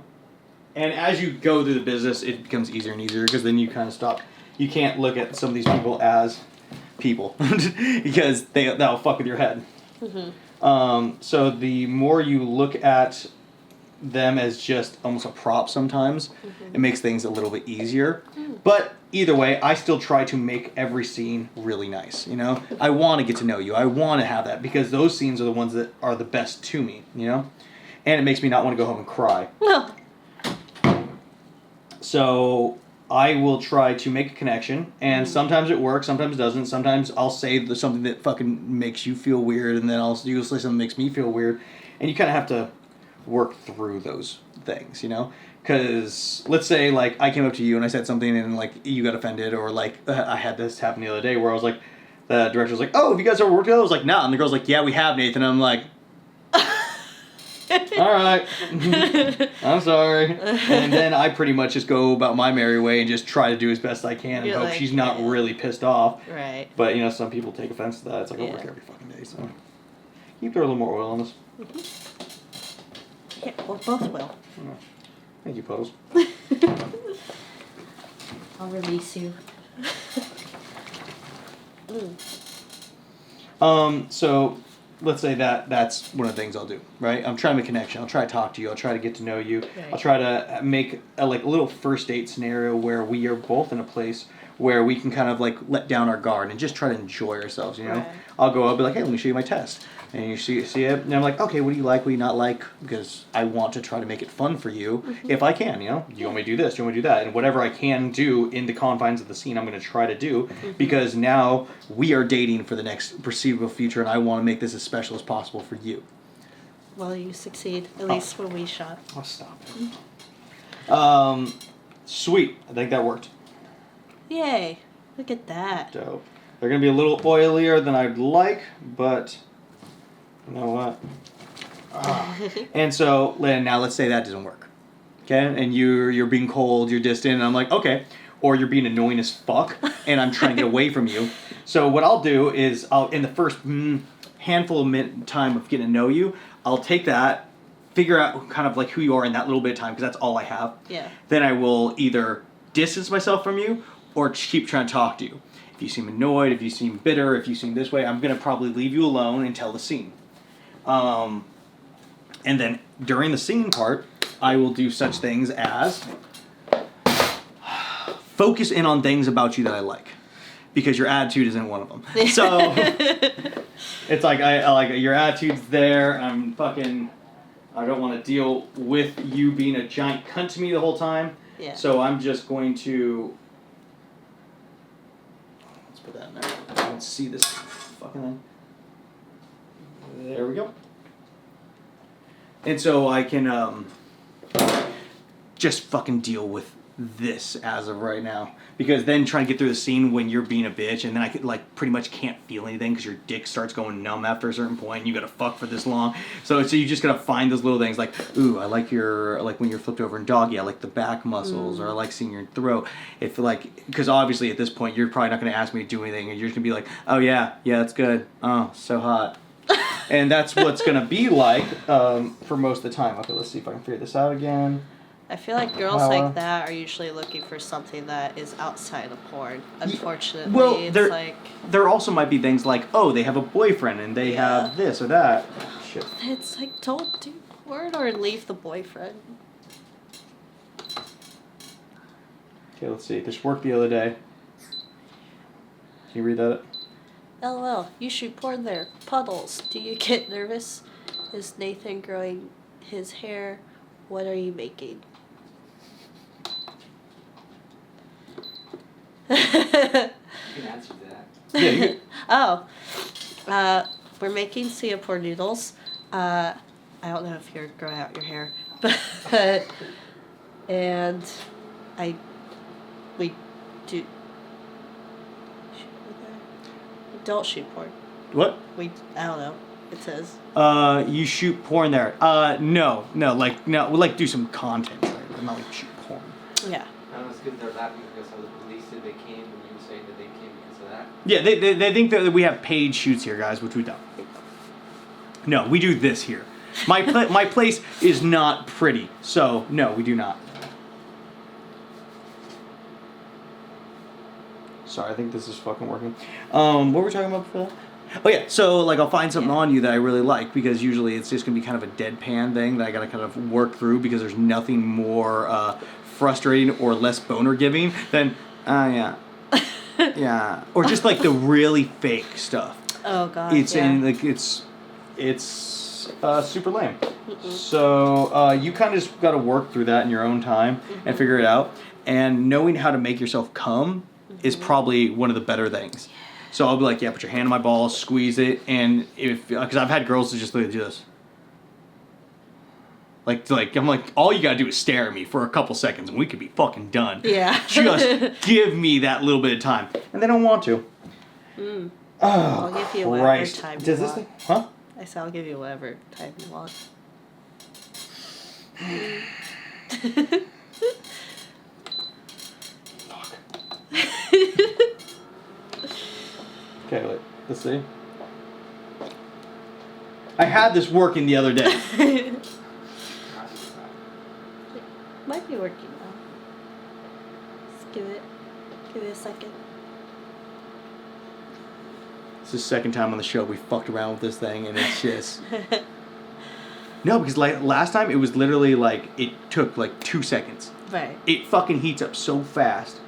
And as you go through the business, it becomes easier and easier because then you kind of stop. You can't look at some of these people as people because that'll fuck with your head. Mm-hmm. So the more you look at them as just almost a prop sometimes, it makes things a little bit easier. But either way, I still try to make every scene really nice, you know? I want to get to know you. I want to have that because those scenes are the ones that are the best to me, you know? And it makes me not want to go home and cry. No. So I will try to make a connection, and sometimes it works, sometimes it doesn't. Sometimes I'll say something that fucking makes you feel weird, and then I'll usually something that makes me feel weird. And you kind of have to work through those things, you know? Because let's say, like, I came up to you and I said something and, like, you got offended, or, like, I had this happen the other day where I was like, the director was like, oh, have you guys ever worked together? I was like, nah. And the girl's like, yeah, we have, Nathan. And I'm like, all right, I'm sorry. And then I pretty much just go about my merry way and just try to do as best I can and You're hope like, she's not yeah. really pissed off. Right. But, you know, some people take offense to that. It's like, I work every fucking day, so. Can you throw a little more oil on this? Yeah, well, both will. Thank you, Puddles. I'll release you. So let's say that's one of the things I'll do, right? I'm trying to make a connection. I'll try to talk to you. I'll try to get to know you. Right. I'll try to make a little first date scenario where we are both in a place where we can kind of like let down our guard and just try to enjoy ourselves, you know? Right. I'll go up and be like, hey, let me show you my test. And you see it, and I'm like, okay, what do you like, what do you not like? Because I want to try to make it fun for you, if I can, you know? Do you want me to do this? Do you want me to do that? And whatever I can do in the confines of the scene, I'm going to try to do, because now we are dating for the next foreseeable future, and I want to make this as special as possible for you. Well, you succeed, at least when we shot. Oh, stop it. Sweet. I think that worked. Yay. Look at that. Dope. They're going to be a little oilier than I'd like, but you know what? And so now let's say that doesn't work. Okay? And you're being cold, you're distant, and I'm like, okay. Or you're being annoying as fuck, and I'm trying to get away from you. So what I'll do is in the first handful of time of getting to know you, I'll take that, figure out kind of like who you are in that little bit of time, because that's all I have. Yeah. Then I will either distance myself from you or keep trying to talk to you. If you seem annoyed, if you seem bitter, if you seem this way, I'm going to probably leave you alone and tell the scene. And then during the scene part, I will do such things as focus in on things about you that I like, because your attitude isn't one of them. So it's like I like your attitude's there. I don't want to deal with you being a giant cunt to me the whole time. Yeah. So I'm just going to. Let's put that in there. I don't see this fucking thing. There we go. And so I can just fucking deal with this as of right now, because then trying to get through the scene when you're being a bitch, and then I could like pretty much can't feel anything because your dick starts going numb after a certain point, and you gotta fuck for this long. So you just gotta find those little things like, ooh, I like your, like when you're flipped over in doggy, I like the back muscles, or I like seeing your throat. If like, because obviously at this point you're probably not gonna ask me to do anything, and you're just gonna be like, oh yeah, that's good. Oh, so hot. And that's what's gonna be like for most of the time. Okay, let's see if I can figure this out again. I feel like girls like that are usually looking for something that is outside of porn. Unfortunately, well, it's like there also might be things like, oh, they have a boyfriend and they have this or that. Shit. It's like, don't do porn or leave the boyfriend. Okay, let's see. This worked the other day. Can you read that? LOL, you shoot porn there. Puddles. Do you get nervous? Is Nathan growing his hair? What are you making? You can answer that. Yeah. We're making Singapore noodles. I don't know if you're growing out your hair, but we do. Don't shoot porn. What? I don't know. It says. You shoot porn there. No, like do some content, right? Not like shoot porn. Yeah. That was good. They're laughing because of the police said they came, and you were saying that they came because of that. Yeah, they think that we have paid shoots here, guys, which we don't. No, we do this here. My place is not pretty, so no, we do not. Sorry, I think this is fucking working. What were we talking about before that? Oh yeah, so like I'll find something on you that I really like, because usually it's just gonna be kind of a deadpan thing that I gotta kind of work through, because there's nothing more frustrating or less boner giving than yeah, yeah, or just like the really fake stuff. Oh god. It's in like it's super lame. So you kind of just gotta work through that in your own time and figure it out. And knowing how to make yourself come is probably one of the better things. So I'll be like, yeah, put your hand on my balls, squeeze it, and if, because I've had girls who just do this. Like I'm like, all you gotta do is stare at me for a couple seconds and we could be fucking done. Yeah. Just give me that little bit of time. And they don't want to. Oh, I'll give you whatever time you Does this want. thing, huh? I said I'll give you whatever time you want. Fuck. Okay, let's see. I had this working the other day. Might be working now. Just give it a second. It's the second time on the show we fucked around with this thing, and it's just... No, because like last time it was literally like, it took like 2 seconds. Right. It fucking heats up so fast.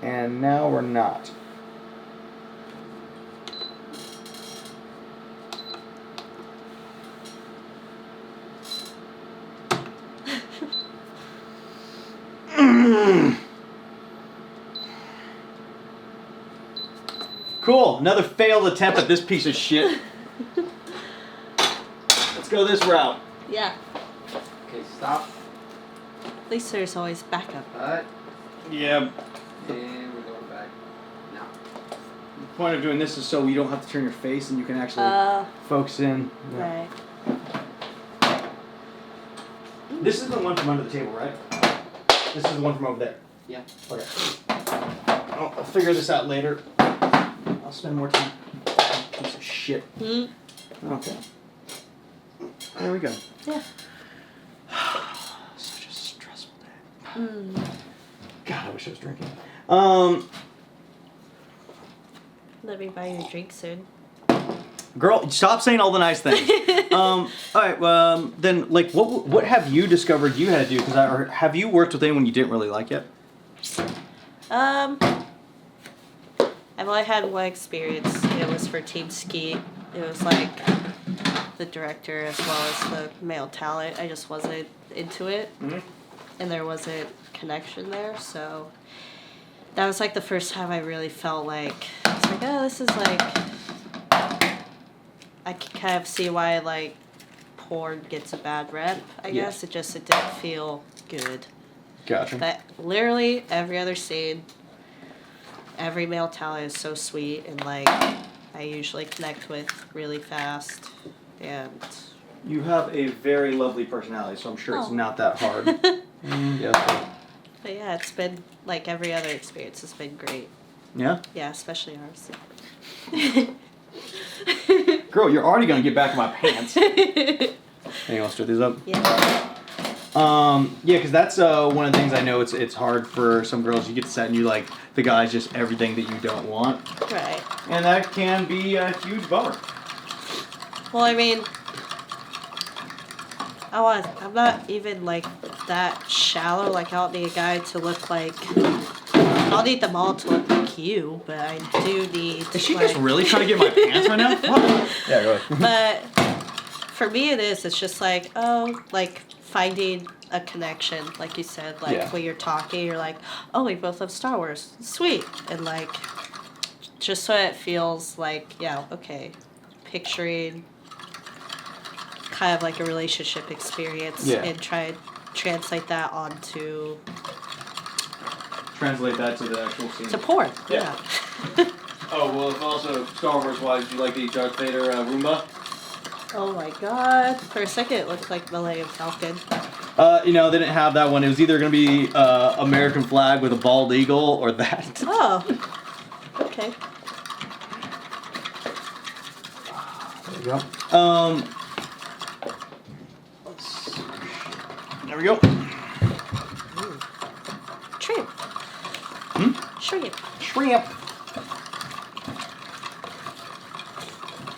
And now we're not. Cool, another failed attempt at this piece of shit. Let's go this route. Yeah. Okay, stop. At least there's always backup. Cut. Yeah. And we're going back. Now. The point of doing this is so you don't have to turn your face and you can actually focus in. Yeah. Right. This is the one from under the table, right? This is the one from over there. Yeah. Okay. I'll figure this out later. I'll spend more time. Piece of shit. Okay. There we go. Yeah. Such a stressful day. God, I wish I was drinking. Let me buy you a drink soon. Girl, stop saying all the nice things. All right. Then, like, what have you discovered you had to do? Because have you worked with anyone you didn't really like yet? I've only had one experience. It was for Team Ski. It was like the director as well as the male talent. I just wasn't into it, and there wasn't connection there. So that was like the first time I really felt like it's like, oh, this is like I can kind of see why like porn gets a bad rep. I guess it didn't feel good. Gotcha. But literally every other scene, every male talent is so sweet and like I usually connect with really fast, and You have a very lovely personality, so I'm sure it's Oh. not that hard. Yes. but yeah, it's been like every other experience has been great. Yeah? Yeah, especially ours. Girl, you're already gonna get back in my pants. Hey, you wanna stir these up? Yeah. Yeah, because that's one of the things I know it's hard for some girls. You get set and you like the guy's just everything that you don't want. Right. And that can be a huge bummer. Well, I mean, I'm not even like that shallow. Like, I don't need a guy to look like. I don't need them all to look like you, but I do need. Is she like, just really trying to get my pants right now? What? Yeah, go ahead. But for me, it is. It's just like, oh, like finding a connection, like you said, like when you're talking, you're like, oh, we both love Star Wars, sweet, and like, just so it feels like, yeah, okay, picturing kind of like a relationship experience and try and translate that onto Translate that to the actual scene. to porn. Yeah. Oh, well, if also Star Wars wise, do you like the Darth Vader Roomba? Oh my god. For a second, it looked like Millennium Falcon. You know, they didn't have that one. It was either going to be American flag with a bald eagle or that. Oh. Okay. There we go. Let's see. There we go. Shrimp. Shrimp. Shrimp.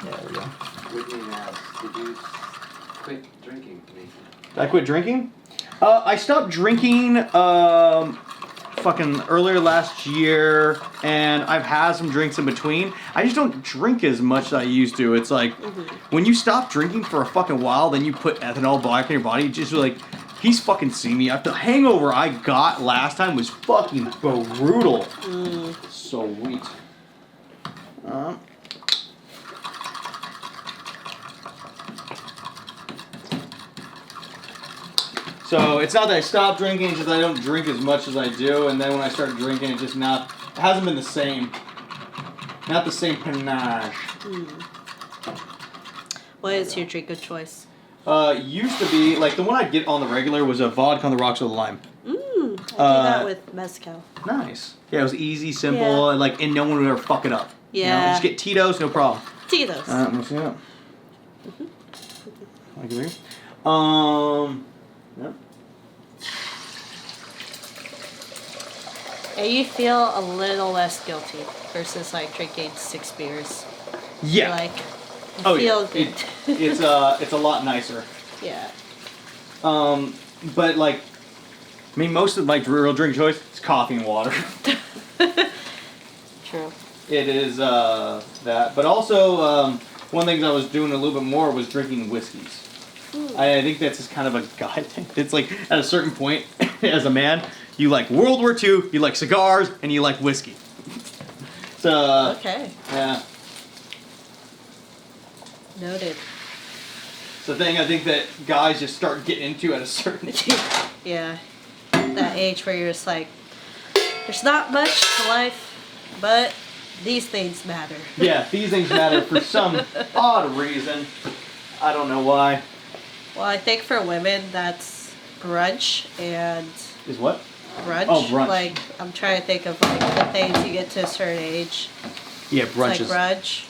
There we go. Whitney asks, did you quit drinking, Nathan? Did I quit drinking? I stopped drinking fucking earlier last year, and I've had some drinks in between. I just don't drink as much as I used to. It's like, when you stop drinking for a fucking while, then you put ethanol back in your body, it's just like, he's fucking seen me. The hangover I got last time was fucking brutal. Sweet. So it's not that I stopped drinking, it's just I don't drink as much as I do, and then when I start drinking, it hasn't been the same. Not the same panache. What is your drink of choice? Used to be, like, the one I'd get on the regular was a vodka on the rocks with a lime. I do that with mezcal. Nice. Yeah, it was easy, simple, and no one would ever fuck it up. Yeah. You know, just get Tito's, no problem. Tito's. Let me see that. Like it. Yep. And you feel a little less guilty versus like drinking 6 beers. Yeah. You're like, you feel good. It's a lot nicer. Yeah. But like, I mean, most of my real drink choice is coffee and water. True. It is that, but also one thing I was doing a little bit more was drinking whiskeys. I think that's just kind of a guy thing. It's like at a certain point, as a man, you like World War II, you like cigars, and you like whiskey. So Okay. yeah, Noted. it's the thing I think that guys just start getting into at a certain age. Yeah. That age where you're just like, there's not much to life, but these things matter. Yeah, these things matter for some odd reason. I don't know why. Well, I think for women, that's brunch and Is what? brunch. Oh, brunch. Like, I'm trying to think of like the things you get to a certain age. Yeah, It's brunch like brunch.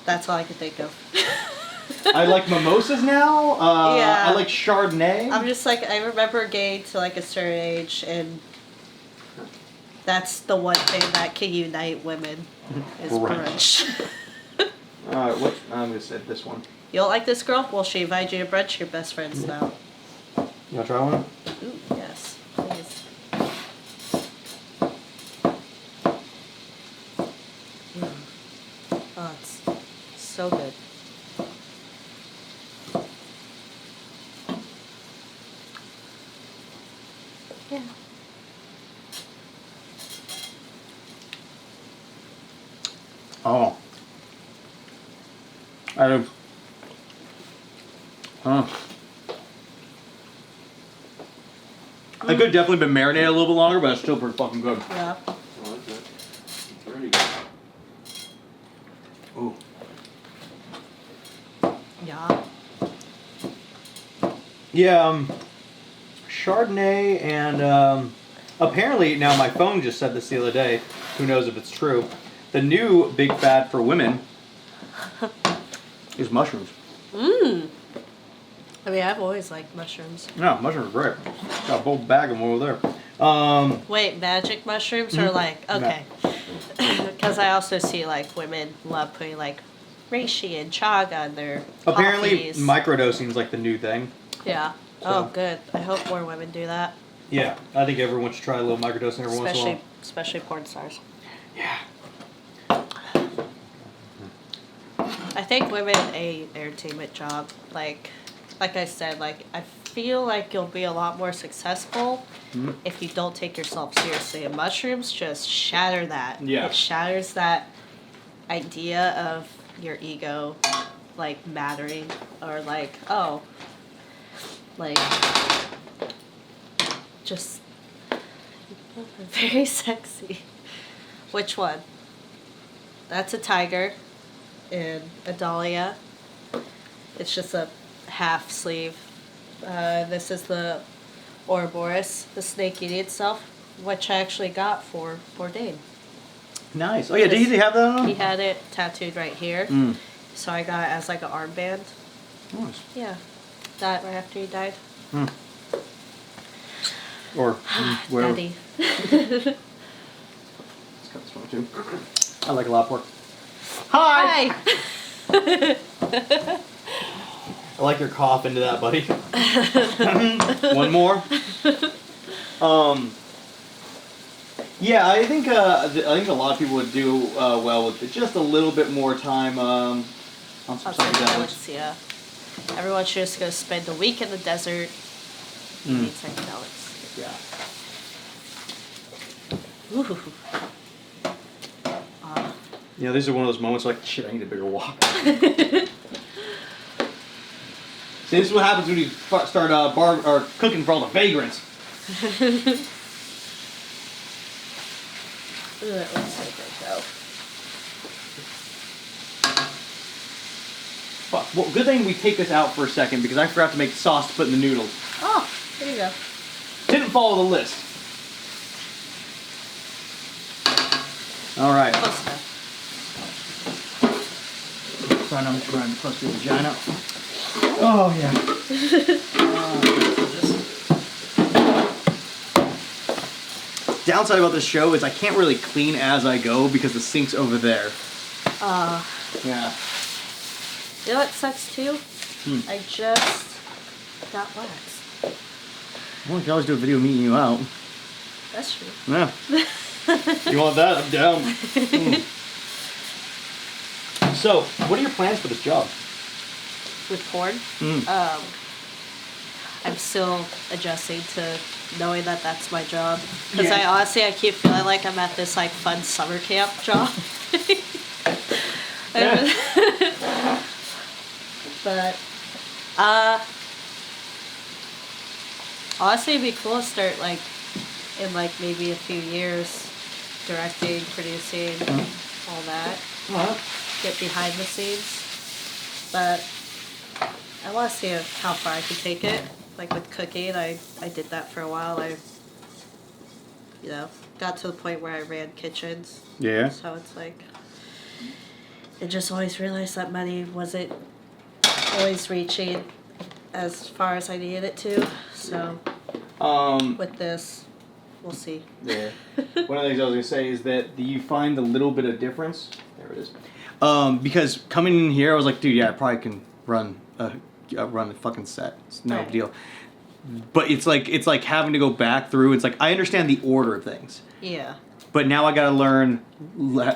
That's all I can think of. I like mimosas now. Yeah. I like Chardonnay. I'm just like, I remember getting to like a certain age, and that's the one thing that can unite women is Brunch. brunch. What? I'm gonna say this one. You don't like this girl? Well, she invited you to brunch. You're best friends now. You wanna try one? Ooh, yes, please. Oh, it's so good. Yeah. Oh. Huh. I could definitely been marinated a little bit longer, but it's still pretty fucking good. Yeah. Oh, that's good. It's really good. Ooh. Yeah. Yeah, Chardonnay and apparently, now my phone just said this the other day, who knows if it's true, the new big fad for women is mushrooms. Mmm. I mean, I've always liked mushrooms. Yeah, mushrooms are great. Got a whole bag of them over there. Wait, magic mushrooms or like, okay. Because I also see like women love putting like reishi and chaga in their Apparently, coffees. microdosing is like the new thing. Yeah. So- Oh, good. I hope more women do that. Yeah, I think everyone should try a little microdosing every once in a while. Especially porn stars. Yeah. I think women a entertainment job. Like I said, like I feel like you'll be a lot more successful if you don't take yourself seriously. And mushrooms just shatter that. Yeah. It shatters that idea of your ego like mattering or like, oh, like just very sexy. Which one? That's a tiger and a dahlia. It's just a half sleeve. This is the Ouroboros, the snake eating itself, which I actually got for Bourdain. Nice. Oh yeah, did he have that on? He had it tattooed right here. Mm. So I got it as like an armband. Nice. Yeah. That right after he died. Mm. Or whatever. Daddy. Let's cut this one too. I like a lot of pork. Hi. Hi. I like your cough into that, buddy. One more. Yeah, I think a lot of people would do well with just a little bit more time on some psychedelics. Yeah. Everyone should just go spend a week in the desert eating psychedelics. Yeah. Ooh. You know, these are one of those moments like, shit, I need a bigger walk. See, this is what happens when you start cooking for all the vagrants. Ooh, that looks so good though. Fuck. Well, good thing we take this out for a second because I forgot to make sauce to put in the noodles. Oh, there you go. Didn't follow the list. All right. Close enough. So I'm just going to close to the vagina. Oh, yeah. Downside about this show is I can't really clean as I go because the sink's over there. Yeah. You know what sucks too? I just got waxed. Well, you can always do a video of me eating you out. That's true. Yeah. You want that? I'm down. So, what are your plans for this job? With porn, I'm still adjusting to knowing that that's my job. Because Yeah. I keep feeling like I'm at this like fun summer camp job. Yeah. But honestly, it'd be cool to start like in like maybe a few years, directing, producing, all that. Well, Get behind the scenes. But I want to see how far I can take it. Like with cooking, I did that for a while. I, got to the point where I ran kitchens. yeah. So it's like, I just always realized that money wasn't always reaching as far as I needed it to. So with this, we'll see. Yeah. One of the things I was gonna say is that do you find a little bit of difference? There it is. Because coming in here, I was like, dude, yeah, I probably can run the fucking set. It's no Right. big deal. But it's like having to go back through. It's like I understand the order of things, Yeah. But now I gotta learn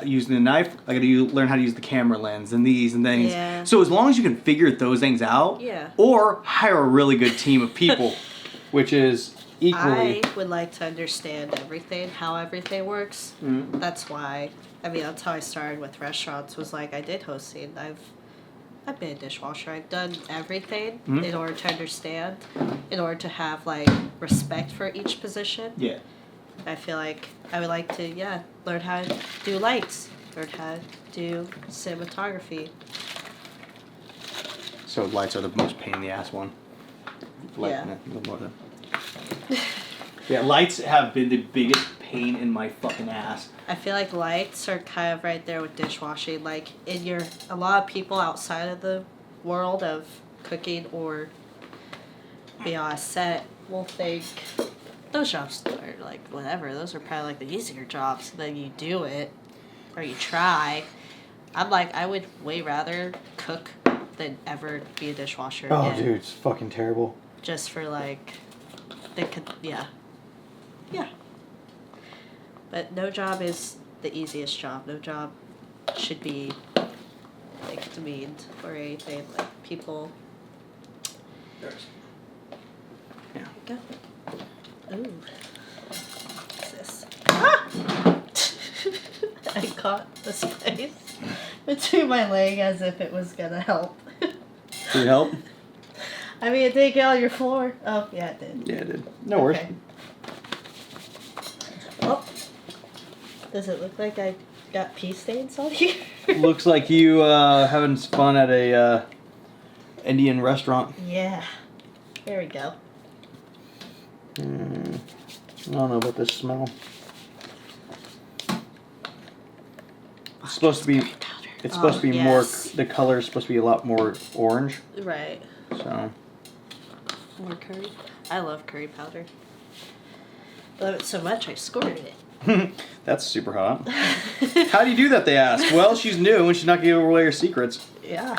using the knife. I gotta learn how to use the camera lens and these and things. Yeah. So as long as you can figure those things out, Yeah. or hire a really good team of people, which is equally. I would like to understand everything, how everything works. Mm. That's why. I mean, that's how I started with restaurants. Was like I did hosting. I've been a dishwasher. I've done everything in order to understand, in order to have like respect for each position. Yeah. I feel like I would like to learn how to do lights, learn how to do cinematography. So lights are the most pain in the ass one. Yeah. Yeah, lights have been the biggest pain in my fucking ass. I feel like lights are kind of right there with dishwashing. Like a lot of people outside of the world of cooking or being on a set will think those jobs are like whatever. Those are probably like the easier jobs. Then you do it or you try. I'm like, I would way rather cook than ever be a dishwasher Oh, again. dude, it's fucking terrible. Just for like, yeah. But no job is the easiest job. No job should be like demeaned or anything. Like people. Yeah. There you go. Ooh. What's this? Ah! I caught the space between my leg as if it was gonna help. Did it help? I mean, it did get on your floor. Oh, yeah, it did. Yeah, it did. No worries. Okay. Oh. Does it look like I got pee stains on here? Looks like you having fun at a Indian restaurant. Yeah. There we go. I don't know about this smell. It's supposed to be. It's supposed to be more. The color is supposed to be a lot more orange. Right. So. More curry. I love curry powder. Love it so much I squirted it. That's super hot. How do you do that, they ask? Well, she's new and she's not giving away her secrets. Yeah.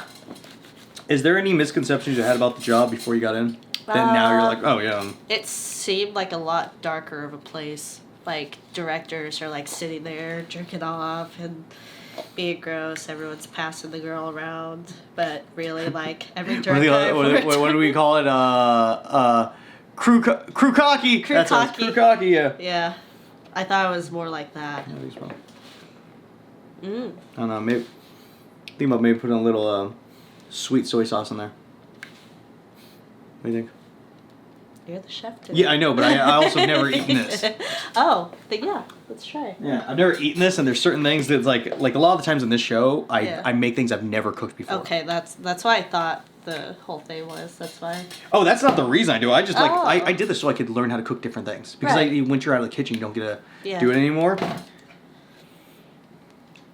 Is there any misconceptions you had about the job before you got in? That now you're like, oh yeah. It seemed like a lot darker of a place. Like, directors are like sitting there drinking off and being gross. Everyone's passing the girl around. But really, like, every director... What do we call it? Crew cocky. Crew That's cocky. Crew cocky, yeah. Yeah. I thought it was more like that. Yeah, these one. Mm. I don't know, maybe think about maybe putting a little sweet soy sauce in there. What do you think? You're the chef today. Yeah, I know, but I also have never eaten this. Oh, then yeah, let's try. Yeah, I've never eaten this, and there's certain things that's like a lot of the times in this show, I make things I've never cooked before. Okay, that's why I thought the whole thing was. That's why. Oh, that's not the reason I do it. I just Oh. I did this so I could learn how to cook different things. Because Right. once you're out of the kitchen, you don't get to Yeah. do it anymore.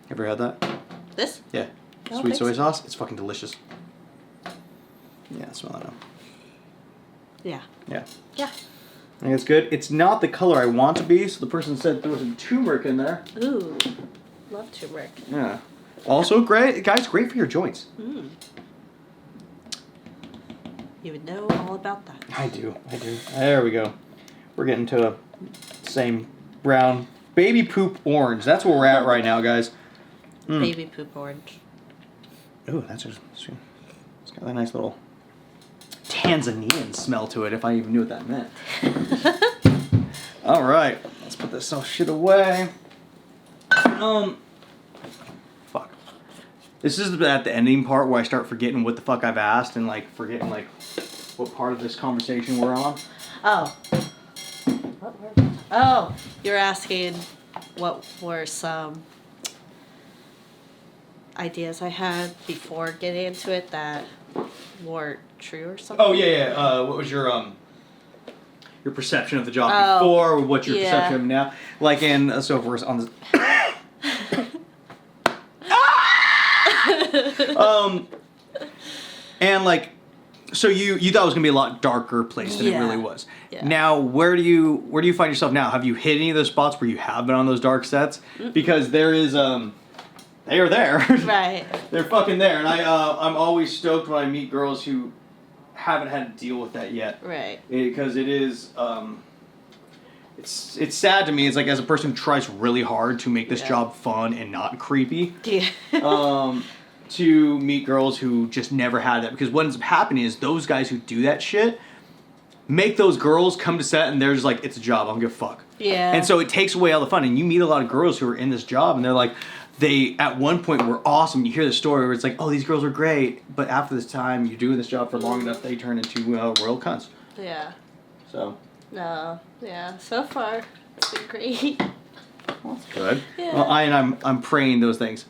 Ever had that? This? Yeah. I don't Sweet think soy so. sauce? It's fucking delicious. Yeah, smell that now. Yeah. Yeah. Yeah. I think it's good. It's not the color I want to be, so the person said there was some turmeric in there. Ooh, love turmeric. Yeah. Also great, guys, great for your joints. Mm. You would know all about that. I do. There we go. We're getting to a same brown baby poop orange. That's where we're at right now, guys. Mm. Baby poop orange. Ooh, that's just, it's got a nice little Tanzanian smell to it, if I even knew what that meant. All right, let's put this shit away. Fuck. This is at the ending part where I start forgetting what the fuck I've asked and like forgetting like what part of this conversation we're on. Oh. Oh, you're asking what were some ideas I had before getting into it that weren't true or something? Oh yeah. What was your perception of the job Oh, before? What's your yeah. perception of it now? Like in so if we're on this. And like, so you thought it was gonna be a lot darker place than it really was. Yeah. Now, where do you find yourself now? Have you hit any of those spots where you have been on those dark sets? Because there is they are there. Right. They're fucking there, and I'm always stoked when I meet girls who haven't had to deal with that yet. Right. Because it is it's sad to me. It's like as a person who tries really hard to make this job fun and not creepy. Yeah. To meet girls who just never had that, because what ends up happening is those guys who do that shit make those girls come to set and they're just like, it's a job, I don't give a fuck. Yeah. And so it takes away all the fun. And you meet a lot of girls who are in this job and they're like, they at one point were awesome. You hear the story where it's like, oh, these girls are great, but after this time, you're doing this job for long enough, they turn into royal cunts. Yeah. So. No. Yeah. So far, it's been great. Well, that's good. Yeah. Well, I'm praying those things.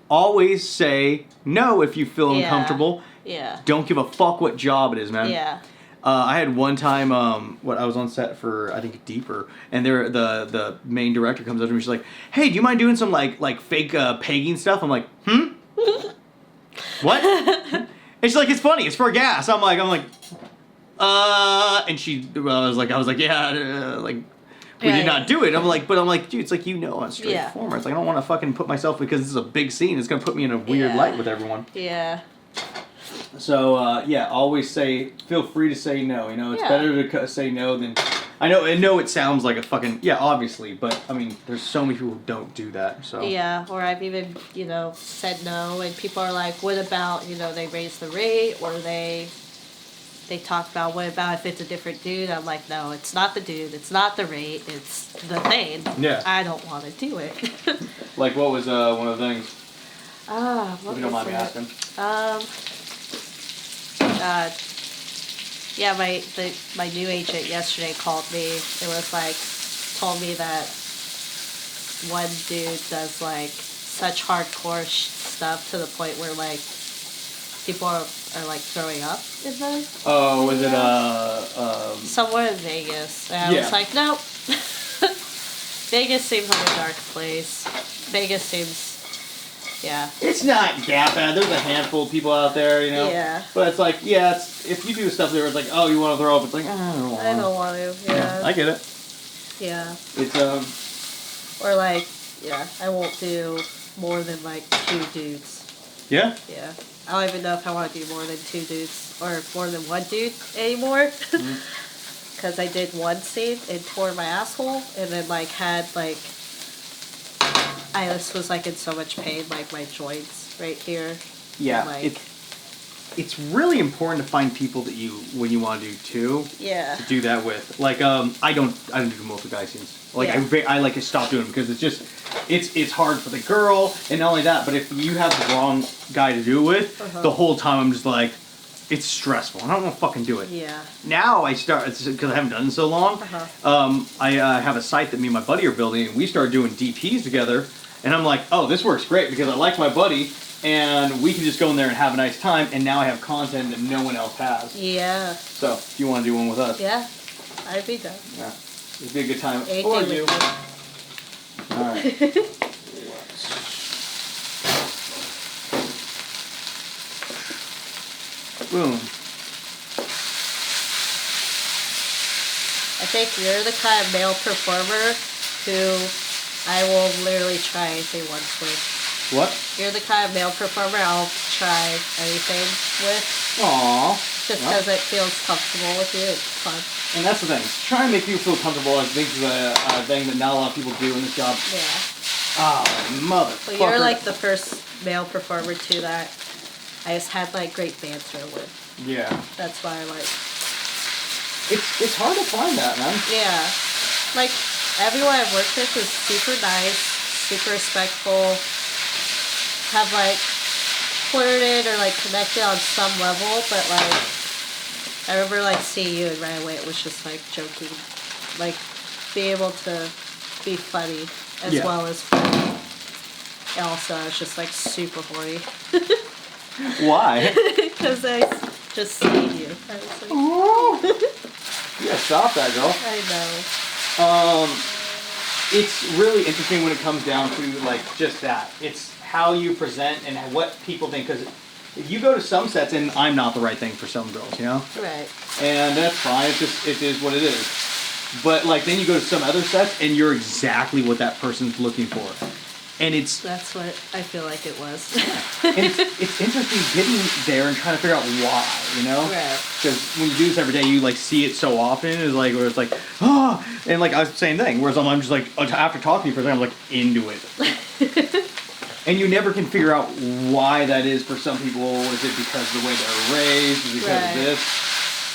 Always say no if you feel uncomfortable. Yeah. Don't give a fuck what job it is, man. Yeah. I had one time, I was on set for, I think, Deeper, and the main director comes up to me, she's like, hey, do you mind doing some, like fake pegging stuff? I'm like, what? And she's like, it's funny, it's for gas. I'm like, and I was like, yeah, we did not do it. I'm like, dude, it's like, I'm a straight performer. It's like, I don't want to fucking put myself, because this is a big scene, it's going to put me in a weird light with everyone. Yeah. So, always feel free to say no, it's better to say no than, I know it sounds like a fucking, obviously, but, I mean, there's so many people who don't do that, so. Yeah, or I've even, said no, and people are like, what about, they raise the rate, or they talk about, what about if it's a different dude? I'm like, no, it's not the dude, it's not the rate, it's the thing. Yeah. I don't want to do it. Like, what was one of the things? What If you don't mind me asking. Yeah, my new agent yesterday called me. It was like, told me that one dude does like such hardcore stuff to the point where like people are like throwing up in the. Oh, was it somewhere in Vegas? And I was like, nope. Vegas seems like a dark place. Vegas seems. Yeah. It's not that bad. There's a handful of people out there, Yeah. But it's like, if you do stuff there, it's like, oh, you want to throw up? It's like, I don't want to. Yeah. I get it. Yeah. It's Or like, I won't do more than like 2 dudes. Yeah. Yeah. I don't even know if I want to do more than 2 dudes or more than 1 dude anymore. Because I did one scene and tore my asshole, and then like had like. I just was like in so much pain, like my joints right here. Yeah, like, it's really important to find people that when you want to do 2. Yeah. To do that with, like, I don't do multiple guy scenes. Like, I like to stop doing them because it's just, it's hard for the girl, and not only that, but if you have the wrong guy to do it with, the whole time I'm just like, it's stressful. I don't want to fucking do it. Yeah. Now I start, because I haven't done it in so long. I have a site that me and my buddy are building, and we started doing DPs together. And I'm like, oh, this works great because I like my buddy, and we can just go in there and have a nice time, and now I have content that no one else has. Yeah. So, if you want to do one with us. Yeah, I'd be down. Yeah. It'd be a good time. Or you. Alright. Boom. I think you're the kind of male performer who I will literally try anything once with. What? You're the kind of male performer I'll try anything with. Aww. Just because it feels comfortable with you. It's fun. And that's the thing. Try and make people feel comfortable. I think is a thing that not a lot of people do in this job. Yeah. Oh, motherfucker. Well, you're like the first male performer too that I just had like great banter with. Yeah. That's why I like. It's hard to find that, man. Yeah. Like, everyone I've worked with is super nice, super respectful, have like flirted or like connected on some level, but like, I remember like seeing you and right away it was just like joking. Like, being able to be funny as well as funny. And also, I was just like super horny. Why? Because I just seen you. I was like, you gotta stop that, girl. I know. It's really interesting when it comes down to like just that. It's how you present and what people think. Because if you go to some sets and I'm not the right thing for some girls, Right. And that's fine. It is what it is. But like then you go to some other sets and you're exactly what that person's looking for. And it's That's what I feel like it was. and it's interesting getting there and trying to figure out why, you know? Right. Because when you do this every day, you like see it so often. It's like where it's like, oh, and like I was the same thing. Whereas I'm just like after talking to you for a second, I'm like into it. And you never can figure out why that is for some people. Is it because of the way they're raised? Is it because of this?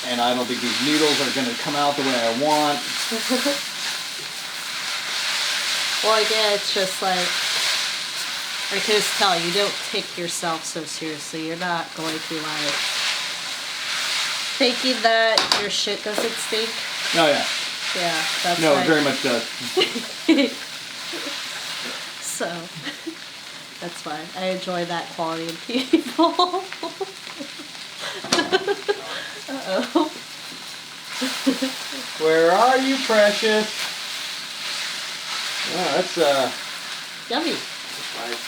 And I don't think these noodles are going to come out the way I want. Well, again, it's just like, I can just tell you don't take yourself so seriously. You're not going to like thinking that your shit doesn't stink. Oh yeah. Yeah, that's No, like, it very much does. So, that's why I enjoy that quality in people. Uh-oh. Where are you, precious? Oh, that's Yummy. Right.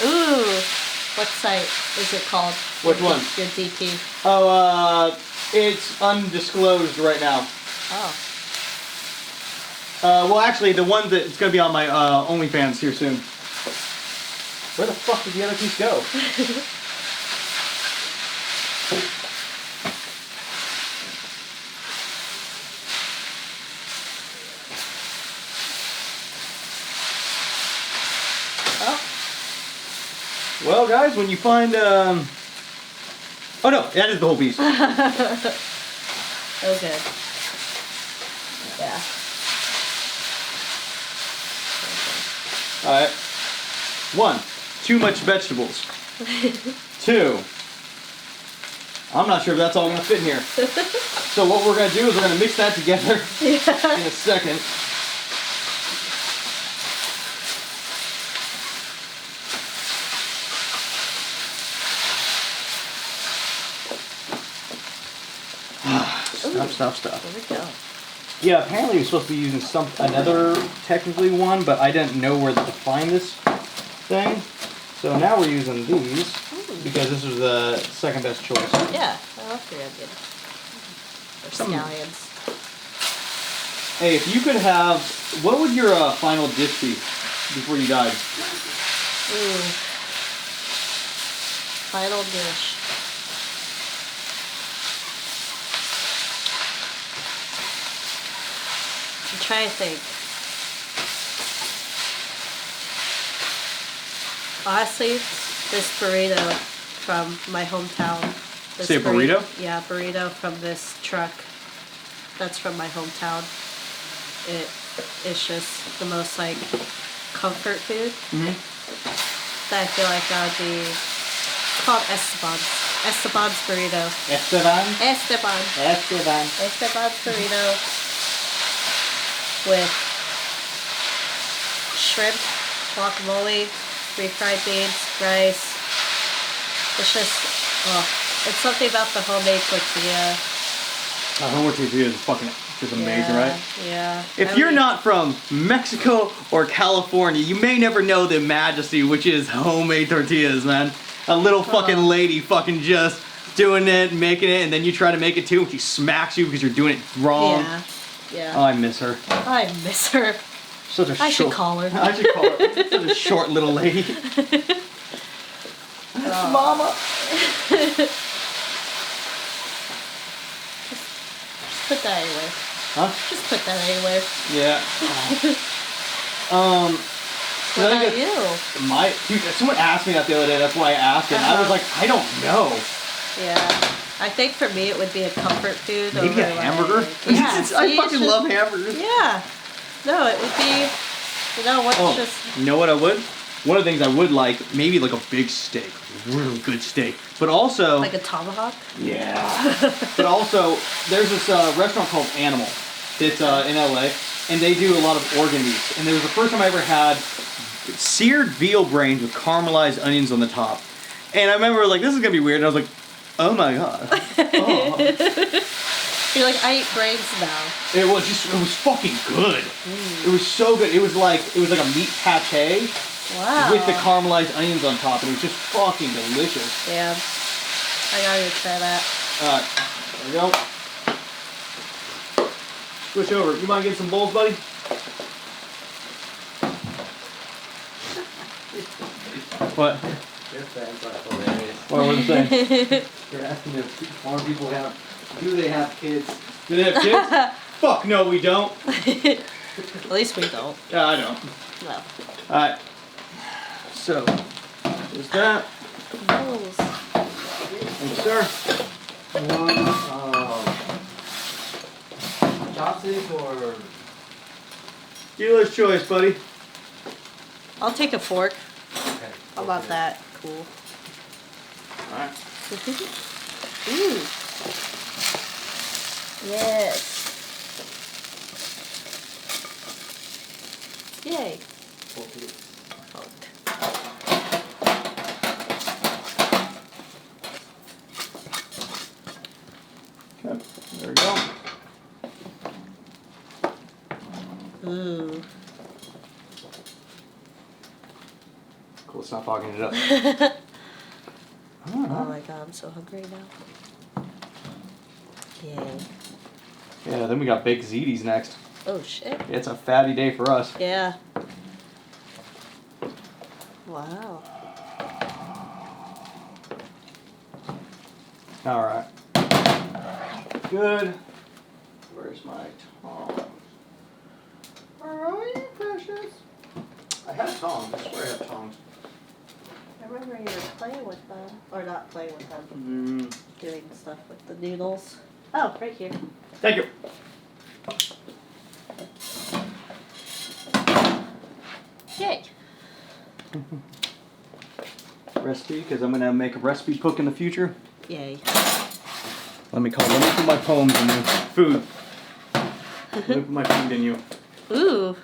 Ooh. What site is it called? Which one? Your DP. Oh, it's undisclosed right now. Oh. Well, actually, the one that's gonna be on my OnlyFans here soon. Where the fuck did the other piece go? Oh. Well, guys, when you find oh no, that is the whole piece. Oh, good. Yeah. All right. 1, too much vegetables. 2, I'm not sure if that's all gonna fit in here. So what we're gonna do is we're gonna mix that together in a second. Stuff. There we go. Yeah, apparently we're supposed to be using another technically one, but I didn't know where to find this thing. So now we're using these because this was the second best choice. Yeah, I love 3 onion. Or scallions. Hey, if you could have, what would your final dish be before you died? Ooh. Final dish. I'm trying to think. Honestly, this burrito from my hometown. This Say a burrito? Yeah, burrito from this truck. That's from my hometown. It's just the most like comfort food. Mm-hmm. That I feel like that would be called Esteban's. Esteban's burrito. Esteban? Esteban. Esteban. Esteban's burrito with shrimp, guacamole, refried beans, rice. It's just, oh, it's something about the homemade tortilla. Homemade tortilla is fucking just amazing, right? Yeah. If you're not from Mexico or California, you may never know the majesty which is homemade tortillas, man. A little fucking lady fucking just doing it, making it, and then you try to make it too, and she smacks you because you're doing it wrong. Yeah. Yeah. Oh, I miss her. I miss her. Such a I short, should call her. I should call her. Such a short little lady. Mama. Just put that anywhere. Huh? Just put that anywhere. Yeah. What about you? Dude, someone asked me that the other day. That's why I asked it. And I was like, I don't know. Yeah. I think for me it would be a comfort food. Maybe over a hamburger. Yeah. I see, fucking it's love just- hamburgers. Yeah. No, it would be. You know what's Oh, just. you know what I would? One of the things I would like, maybe like a big steak, really good steak, but also Like a tomahawk? yeah. But also, there's this restaurant called Animal. It's in LA, and they do a lot of organ meats. And it was the first time I ever had seared veal brains with caramelized onions on the top. And I remember like, this is gonna be weird. And I was like, oh my god. Oh. You're like, I eat brains now. It was fucking good. It was so good. It was like a meat pate Wow. with the caramelized onions on top. And it was just fucking delicious. Damn. I gotta go try that. Alright, there we go. Switch over. You mind getting some bowls, buddy? What? Your fans are hilarious. What was I saying? You're asking if more people have. Do they have kids? Do they have kids? Fuck no, we don't. At least we don't. Yeah, I don't. No. Alright. So, there's that. Rolls. Thank you, sir. One, chopstick or Dealer's choice, buddy. I'll take a fork. okay. How about that? Cool. Alright. Ooh. Yes. Yay. Fork. Okay, there we go. Ooh. Cool, stop fogging it up. Oh my god, I'm so hungry now. Yay. Yeah, then we got baked ziti's next. Oh shit. It's a fatty day for us. Yeah. Wow. Alright. Good. Where's my tongs? Where are you, precious? I had tongs. I swear I have tongs. I remember you were playing with them. Or not playing with them. Doing stuff with the noodles. Oh, right here. Thank you. Yay. Recipe, because I'm going to make a recipe book in the future. Yay. Let me put my poems in you. Food. Let me put my food in you. Ooh.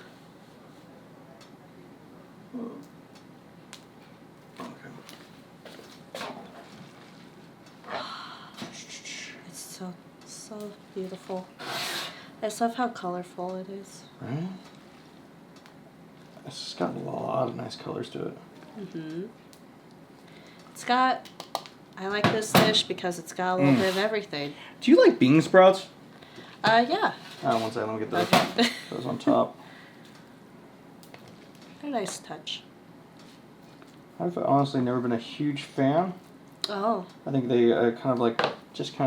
Okay. It's so beautiful. I just love how colorful it is. Right? It's got a lot of nice colors to it. It's got, I like this dish because it's got a little bit of everything. Do you like bean sprouts? Yeah. One second, let me get those. Okay. Those on top. They're a nice touch. I've honestly never been a huge fan. Oh. I think they kind of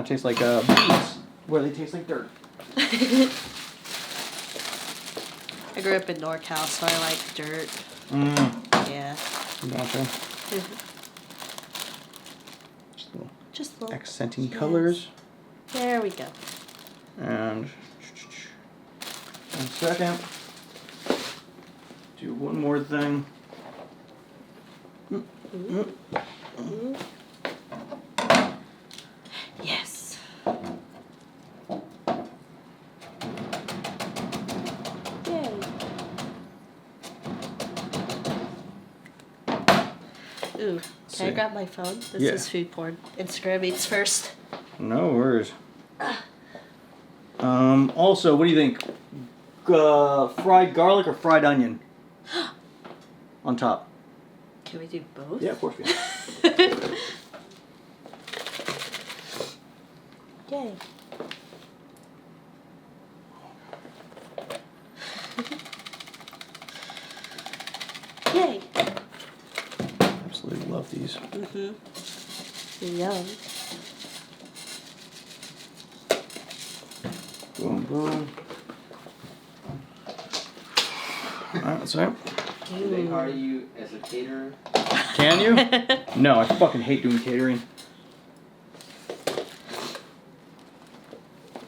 taste like beets, where they taste like dirt. I grew up in NorCal, so I like dirt. Yeah. Gotcha. Just little Accenting yes. colors. There we go. And 1 second. Do one more thing. Yes. Yay. Ooh, can I grab my phone? This Yeah. is food porn. Instagram eats first. No worries. Also, what do you think? Fried garlic or fried onion? On top. Can we do both? Yeah, of course we can. Yay. Yay. Absolutely love these. Yum. Boom, boom. Alright, that's right. Do they hire you as a caterer? Can you? No, I fucking hate doing catering.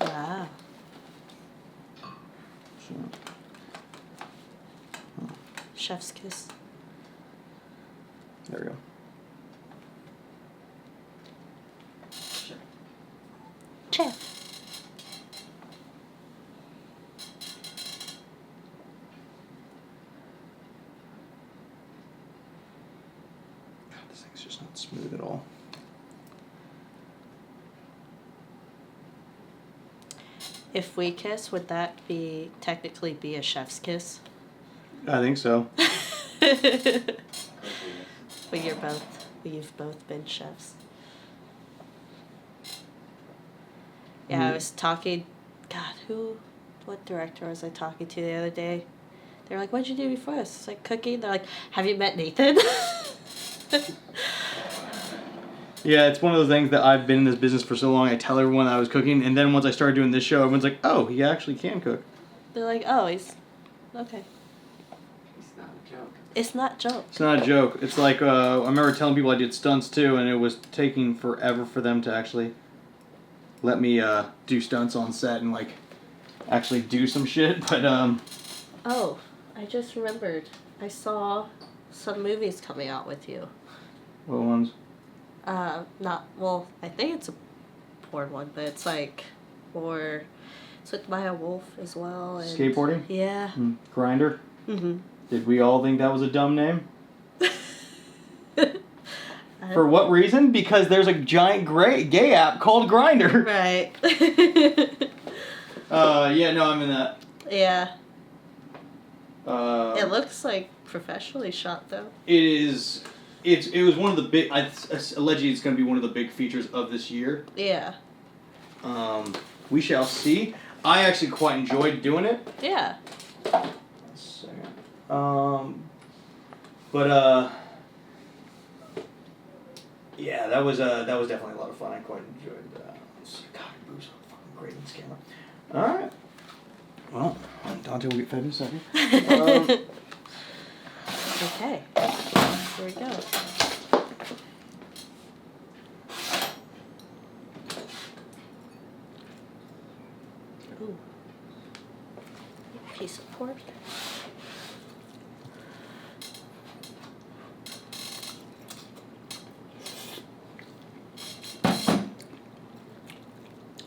Wow. Chef's kiss. There we go. Chef. God, this thing's just not smooth at all. If we kiss, would that technically be a chef's kiss? I think so. But you've both been chefs. Yeah, I was talking, what director was I talking to the other day? They were like, what'd you do before this? It's like cooking. They're like, have you met Nathan? Yeah, it's one of those things that I've been in this business for so long. I tell everyone I was cooking, and then once I started doing this show, everyone's like, "Oh, he actually can cook." They're like, oh, he's okay. It's not a joke. It's not joke. It's not a joke. It's like I remember telling people I did stunts too, and it was taking forever for them to actually let me do stunts on set and like actually do some shit. But Oh, I just remembered. I saw some movies coming out with you. what ones? Not well. I think it's a porn one, but it's like for. It's with Maya Wolf as well. And Skateboarding? yeah. Grinder? Mhm. Did we all think that was a dumb name? For what reason? Because there's a giant gay app called Grinder. Right. Yeah, no, I'm in that. Yeah. It It looks like professionally shot though. It is. It was one of the big. Allegedly, it's going to be one of the big features of this year. Yeah. We shall see. I actually quite enjoyed doing it. Yeah. Yeah, that was definitely a lot of fun. I quite enjoyed that. God, Bruce, fucking great in this camera. All right. Well, Dante will get fed in a second. Okay. Here we go. Ooh. Piece of pork.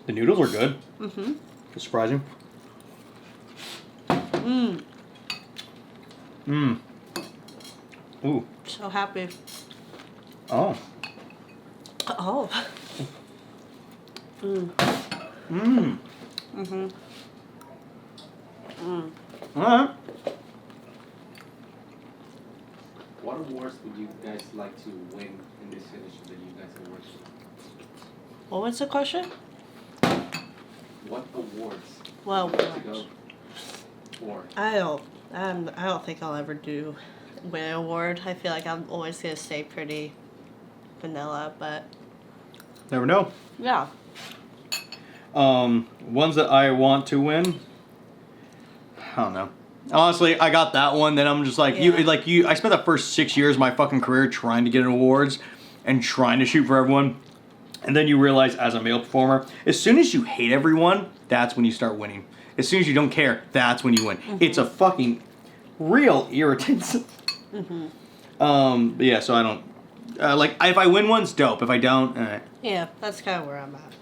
The noodles are good. Mm-hmm. It's surprising. Mmm. Mmm. Ooh. So happy. Oh. Oh. Mmm. Mmm. Mm-hmm. Mmm. All right. What awards would you guys like to win in this initiative that you guys are working on? What was the question? What awards Well, would you like to go for? I don't think I'll ever do win an award. I feel like I'm always gonna stay pretty vanilla, but Never know. yeah. Ones that I want to win. I don't know. Honestly, I got that one. Then I'm just like Yeah. I spent the first 6 years of my fucking career trying to get in awards and trying to shoot for everyone. And then you realize, as a male performer, as soon as you hate everyone, that's when you start winning. As soon as you don't care, that's when you win. Mm-hmm. It's a fucking real irritant. Mm-hmm. But yeah, so I don't like if I win one's dope. If I don't, Yeah, that's kind of where I'm at.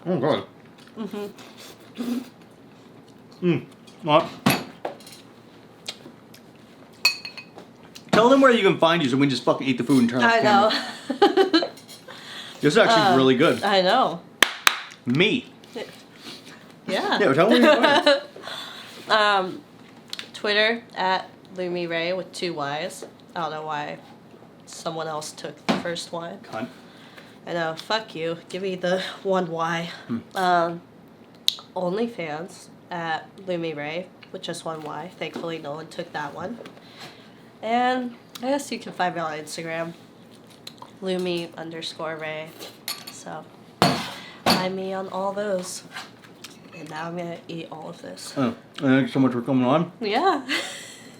Oh god. Mm-hmm. What? Tell them where you can find you so we can just fucking eat the food and turn off the I camera. know. This is actually really good. I know. Me. Yeah. Yeah, tell them where you can find you. Twitter at Lumi Ray with 2 Y's. I don't know why someone else took the first one. Cunt. I know, fuck you. Give me the 1 Y. OnlyFans at Lumi Ray with just 1 Y. Thankfully, no one took that one. And I guess you can find me on Instagram, Lumi_Ray. So, find me on all those. And now I'm gonna eat all of this. Oh, thanks so much for coming on. Yeah.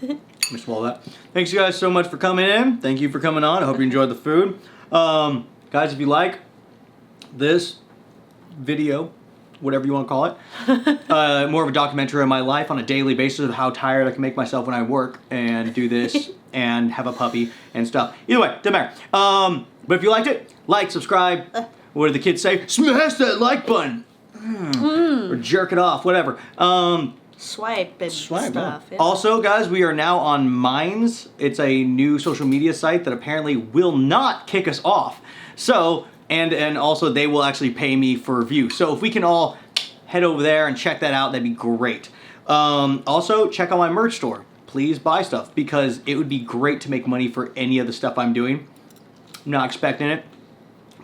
Let me swallow that. Thanks you guys so much for coming in. Thank you for coming on. I hope you enjoyed the food. Guys, if you like this video, whatever you want to call it, more of a documentary of my life on a daily basis of how tired I can make myself when I work and do this and have a puppy and stuff. Either way, doesn't matter. But if you liked it, like, subscribe. What do the kids say? Smash that like button. Or jerk it off, whatever. Swipe and Swipe, stuff. yeah. Yeah. Also, guys, we are now on Minds. It's a new social media site that apparently will not kick us off. So, and also they will actually pay me for views. So if we can all head over there and check that out, that'd be great. Also, check out my merch store. Please buy stuff because it would be great to make money for any of the stuff I'm doing. I'm not expecting it.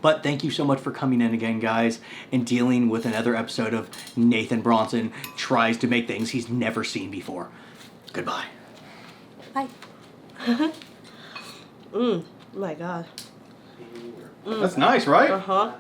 But thank you so much for coming in again, guys, and dealing with another episode of Nathan Bronson tries to make things he's never seen before. Goodbye. Bye. Oh my god. That's nice, right? Uh huh.